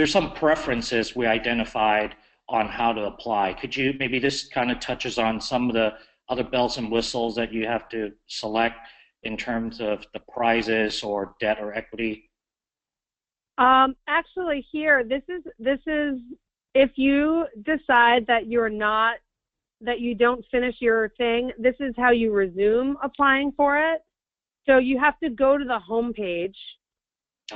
some preferences we identified on how to apply. Could you, maybe this kind of touches on some of the other bells and whistles that you have to select in terms of the prizes or debt or equity? Actually here, this is if you decide that you don't finish your thing, this is how you resume applying for it. So you have to go to the home page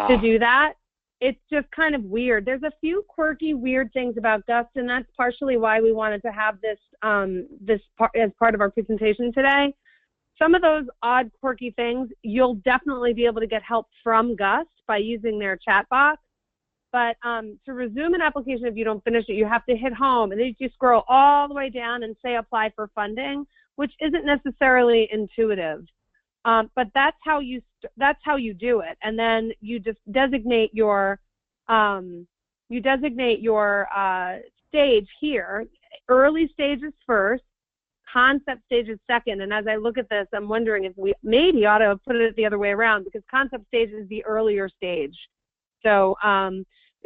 to do that. It's just kind of weird. There's a few quirky, weird things about GUST, and that's partially why we wanted to have this as part of our presentation today. Some of those odd, quirky things, you'll definitely be able to get help from GUST by using their chat box. But to resume an application, if you don't finish it, you have to hit home, and then you scroll all the way down and say apply for funding, which isn't necessarily intuitive. But that's how you do it, and then you just designate your stage here. Early stage is first, concept stage is second. And as I look at this, I'm wondering if we maybe ought to put it the other way around, because concept stage is the earlier stage. So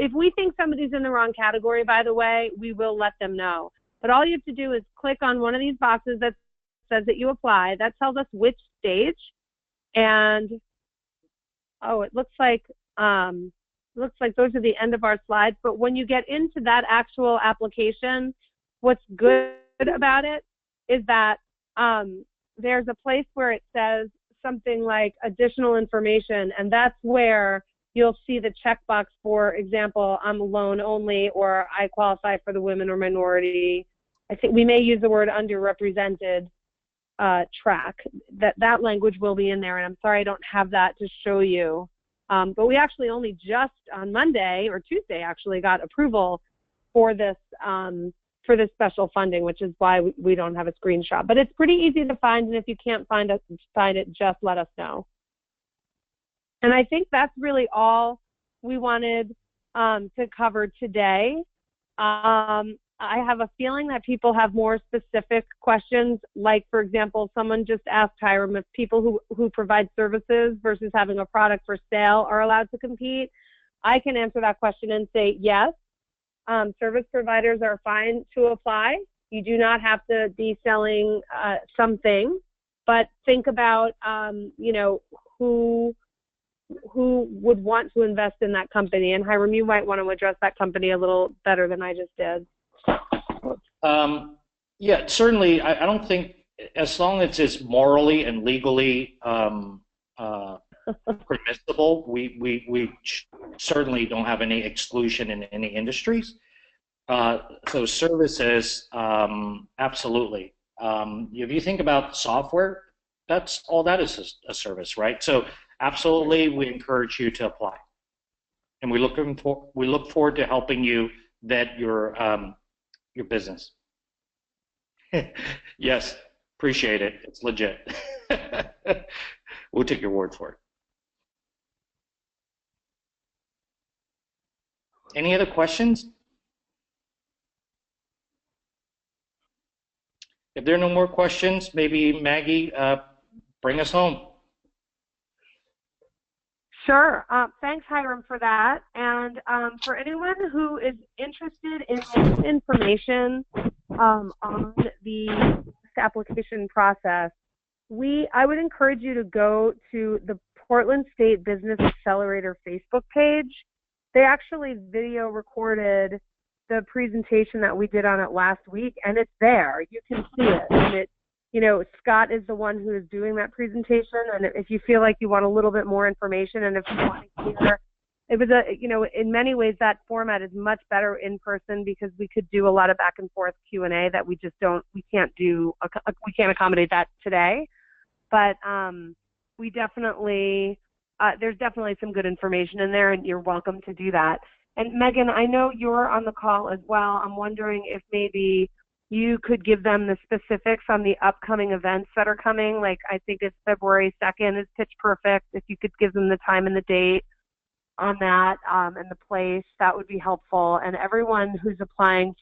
if we think somebody's in the wrong category, by the way, we will let them know. But all you have to do is click on one of these boxes that says that you apply. That tells us which stage. And oh, it looks like those are the end of our slides. But when you get into that actual application, what's good about it is that there's a place where it says something like additional information, and that's where you'll see the checkbox, for example, I'm loan only, or I qualify for the women or minority. I think we may use the word underrepresented track. That language will be in there, and I'm sorry I don't have that to show you. But we actually only just on Monday or Tuesday actually got approval for this special funding, which is why we don't have a screenshot. But it's pretty easy to find, and if you can't find it, just let us know. And I think that's really all we wanted to cover today. I have a feeling that people have more specific questions, like, for example, someone just asked Hiram if people who provide services versus having a product for sale are allowed to compete. I can answer that question and say yes. Service providers are fine to apply. You do not have to be selling something, but think about, who would want to invest in that company. And Hiram, you might want to address that company a little better than I just did. Yeah, certainly. I don't think, as long as it's morally and legally permissible, we certainly don't have any exclusion in any industries. So services, absolutely. If you think about software, that's all that is a service, right? So absolutely, we encourage you to apply, and we look forward to helping you vet your business. Yes, appreciate it. It's legit. We'll take your word for it. Any other questions? If there are no more questions, maybe Maggie, bring us home. Sure. Thanks, Hiram, for that. And for anyone who is interested in this information on the application process, I would encourage you to go to the Portland State Business Accelerator Facebook page. They actually video recorded the presentation that we did on it last week, and it's there. You can see it. And Scott is the one who is doing that presentation. And if you feel like you want a little bit more information, and if you want to hear, it was in many ways that format is much better in person, because we could do a lot of back and forth Q&A that we can't accommodate that today. But we definitely, there's definitely some good information in there, and you're welcome to do that. And Megan, I know you're on the call as well. I'm wondering if maybe you could give them the specifics on the upcoming events that are coming. Like, I think it's February 2nd is Pitch Perfect. If you could give them the time and the date on that, and the place, that would be helpful. And everyone who's applying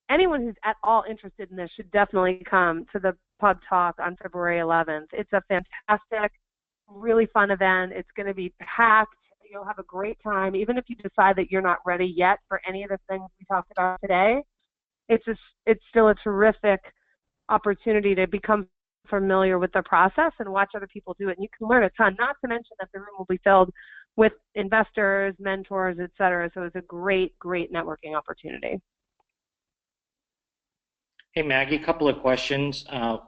anyone who's at all interested in this should definitely come to the Pub Talk on February 11th. It's a fantastic, really fun event. It's going to be packed. You'll have a great time. Even if you decide that you're not ready yet for any of the things we talked about today, it's still a terrific opportunity to become familiar with the process and watch other people do it. And you can learn a ton, not to mention that the room will be filled with investors, mentors, et cetera. So it's a great, great networking opportunity. Hey, Maggie, a couple of questions.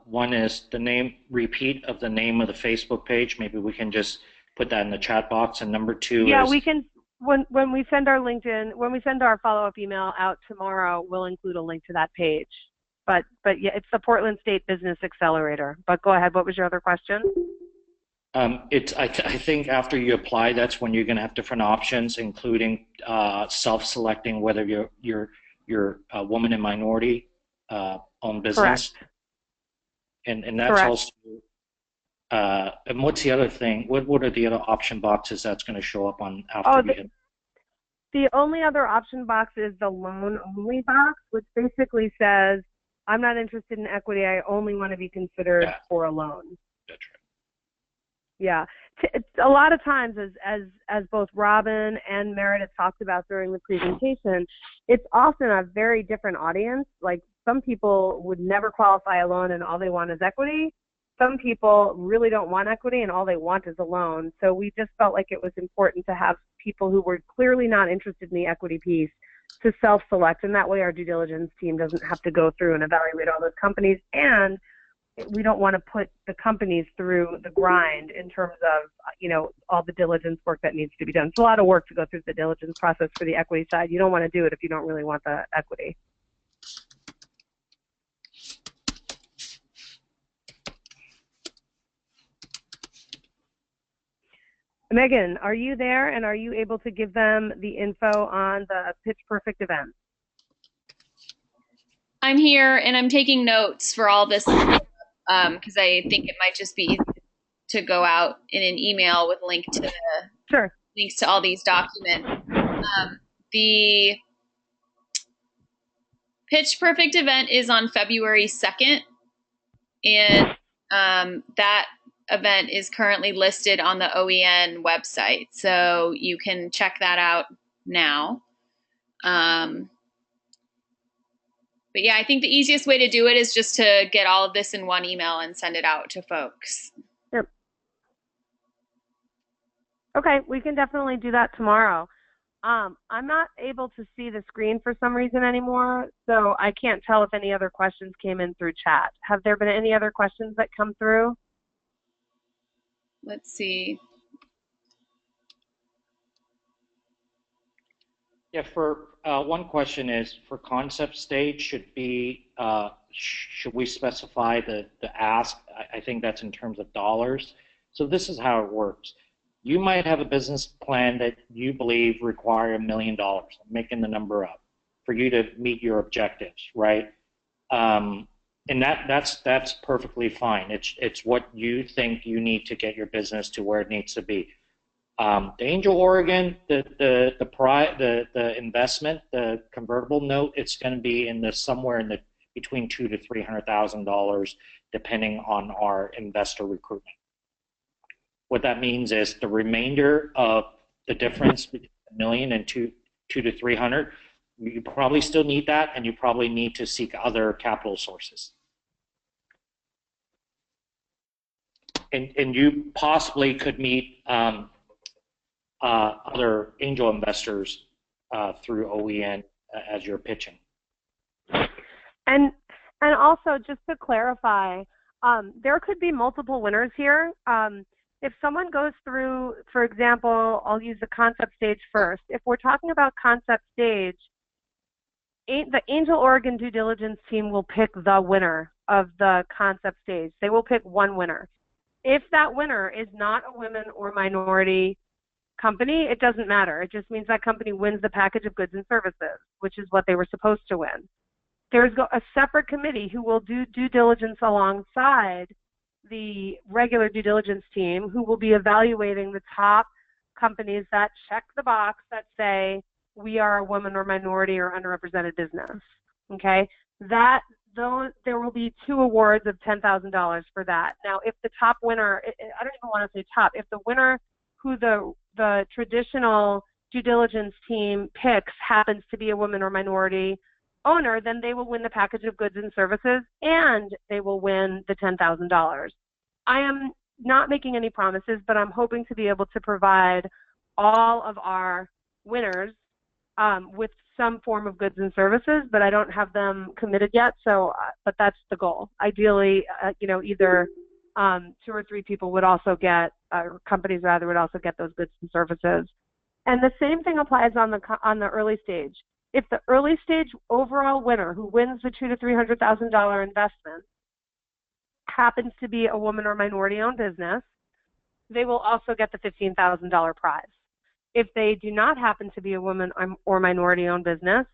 One is repeat of the name of the Facebook page. Maybe we can just put that in the chat box. And number two is... we can, when we send our follow-up email out tomorrow, we'll include a link to that page. But yeah, it's the Portland State Business Accelerator. But go ahead, what was your other question? I think after you apply, that's when you're going to have different options, including self-selecting whether you're a woman and minority owned business. Correct. And that's Correct. also, and what's the other thing? What are the other option boxes that's going to show up on after the only other option box is the loan only box, which basically says, I'm not interested in equity, I only want to be considered for a loan. That's right. Yeah, a lot of times, as both Robin and Meredith talked about during the presentation, it's often a very different audience. Like, some people would never qualify a loan and all they want is equity. Some people really don't want equity and all they want is a loan. So we just felt like it was important to have people who were clearly not interested in the equity piece to self-select, and that way our due diligence team doesn't have to go through and evaluate all those companies, and we don't want to put the companies through the grind in terms of, all the diligence work that needs to be done. It's a lot of work to go through the diligence process for the equity side. You don't want to do it if you don't really want the equity. Megan, are you there, and are you able to give them the info on the Pitch Perfect event? I'm here, and I'm taking notes for all this because I think it might just be easy to go out in an email with links to all these documents. The Pitch Perfect event is on February 2nd, and that event is currently listed on the OEN website, so you can check that out now. But yeah, I think the easiest way to do it is just to get all of this in one email and send it out to folks. Yep. Okay, we can definitely do that tomorrow. I'm not able to see the screen for some reason anymore, so I can't tell if any other questions came in through chat. Have there been any other questions that come through? Let's see. Yeah, for one question is, for concept stage, should we specify the ask? I think that's in terms of dollars. So this is how it works. You might have a business plan that you believe require $1 million. I'm making the number up for you to meet your objectives, right? And that's perfectly fine. It's what you think you need to get your business to where it needs to be. The Angel Oregon, the investment, the convertible note, it's going to be somewhere in the between $200,000 to $300,000, depending on our investor recruitment. What that means is the remainder of the difference between $1 million and $200,000 to $300,000, you probably still need that, and you probably need to seek other capital sources. And you possibly could meet other angel investors through OEN as you're pitching. And also, just to clarify, there could be multiple winners here. If someone goes through, for example, I'll use the concept stage first. If we're talking about concept stage, the Angel Oregon due diligence team will pick the winner of the concept stage. They will pick one winner. If that winner is not a women or minority company, it doesn't matter. It just means that company wins the package of goods and services, which is what they were supposed to win. There's a separate committee who will do due diligence alongside the regular due diligence team, who will be evaluating the top companies that check the box that say we are a woman or minority or underrepresented business. Okay, there will be 2 awards of $10,000 for that. Now, if the top winner, I don't even want to say top, if the winner who the traditional due diligence team picks happens to be a woman or minority owner, then they will win the package of goods and services, and they will win the $10,000. I am not making any promises, but I'm hoping to be able to provide all of our winners with some form of goods and services, but I don't have them committed yet. So, but that's the goal. Ideally, either 2 or 3 people would also get, companies rather, would also get those goods and services. And the same thing applies on the early stage. If the early stage overall winner who wins the $200,000 to $300,000 investment happens to be a woman or minority-owned business, they will also get the $15,000 prize. If they do not happen to be a woman or minority-owned business,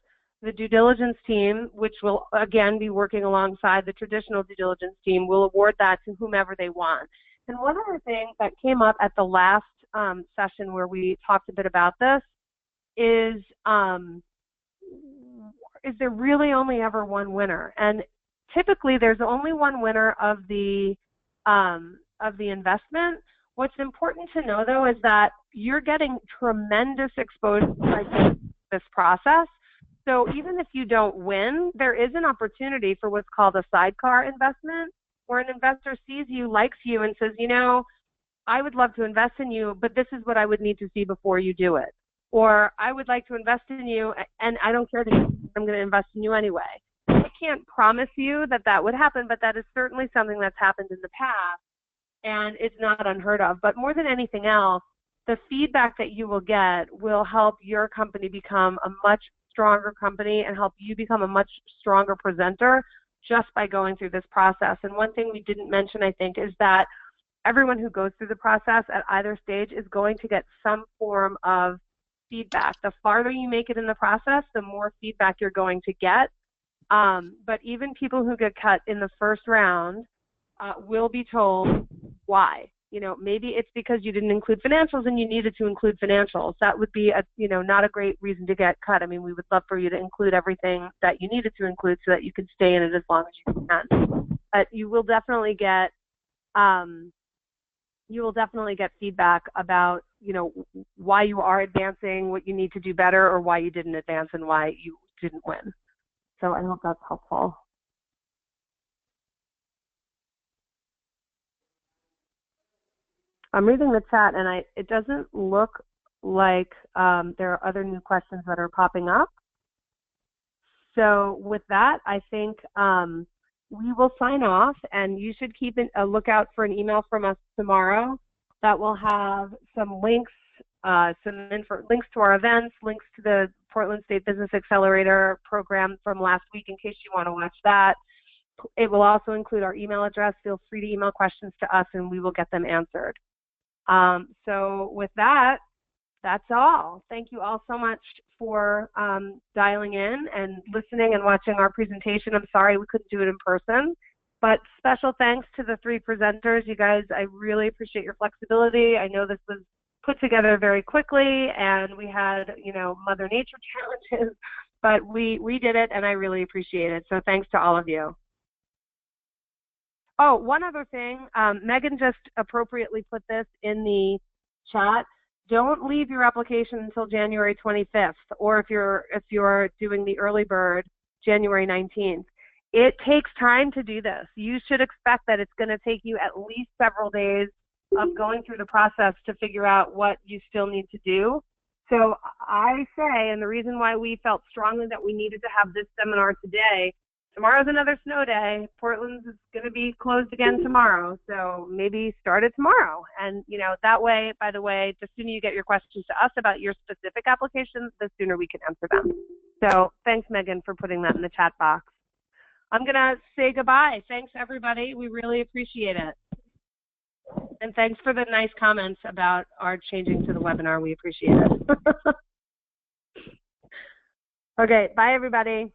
the due diligence team, which will again be working alongside the traditional due diligence team, will award that to whomever they want. And one other thing that came up at the last session where we talked a bit about this is there really only ever one winner? And typically there's only one winner of the investment. What's important to know, though, is that you're getting tremendous exposure by this process. So even if you don't win, there is an opportunity for what's called a sidecar investment, where an investor sees you, likes you, and says, I would love to invest in you, but this is what I would need to see before you do it. Or I would like to invest in you, and I don't care that I'm going to invest in you anyway. I can't promise you that that would happen, but that is certainly something that's happened in the past, and it's not unheard of. But more than anything else, the feedback that you will get will help your company become a much stronger company and help you become a much stronger presenter just by going through this process. And one thing we didn't mention, I think, is that everyone who goes through the process at either stage is going to get some form of feedback. The farther you make it in the process, the more feedback you're going to get. But even people who get cut in the first round will be told why. maybe it's because you didn't include financials and you needed to include financials. That would be not a great reason to get cut. I mean, we would love for you to include everything that you needed to include so that you can stay in it as long as you can. But you will definitely get feedback about, why you are advancing, what you need to do better, or why you didn't advance and why you didn't win. So I hope that's helpful. I'm reading the chat, and it doesn't look like there are other new questions that are popping up. So with that, I think we will sign off, and you should keep a lookout for an email from us tomorrow that will have some links, links to our events, links to the Portland State Business Accelerator program from last week in case you want to watch that. It will also include our email address. Feel free to email questions to us, and we will get them answered. So with that, that's all. Thank you all so much for dialing in and listening and watching our presentation. I'm sorry we couldn't do it in person, but special thanks to the 3 presenters. You guys, I really appreciate your flexibility. I know this was put together very quickly, and we had, Mother Nature challenges, but we did it, and I really appreciate it. So thanks to all of you. Oh, one other thing, Megan just appropriately put this in the chat. Don't leave your application until January 25th, or if you're doing the early bird, January 19th. It takes time to do this. You should expect that it's going to take you at least several days of going through the process to figure out what you still need to do. So I say, and the reason why we felt strongly that we needed to have this seminar today, tomorrow's another snow day. Portland's is going to be closed again tomorrow, so maybe start it tomorrow. And, that way, by the way, the sooner you get your questions to us about your specific applications, the sooner we can answer them. So thanks, Megan, for putting that in the chat box. I'm going to say goodbye. Thanks, everybody. We really appreciate it. And thanks for the nice comments about our changing to the webinar. We appreciate it. Okay, bye, everybody.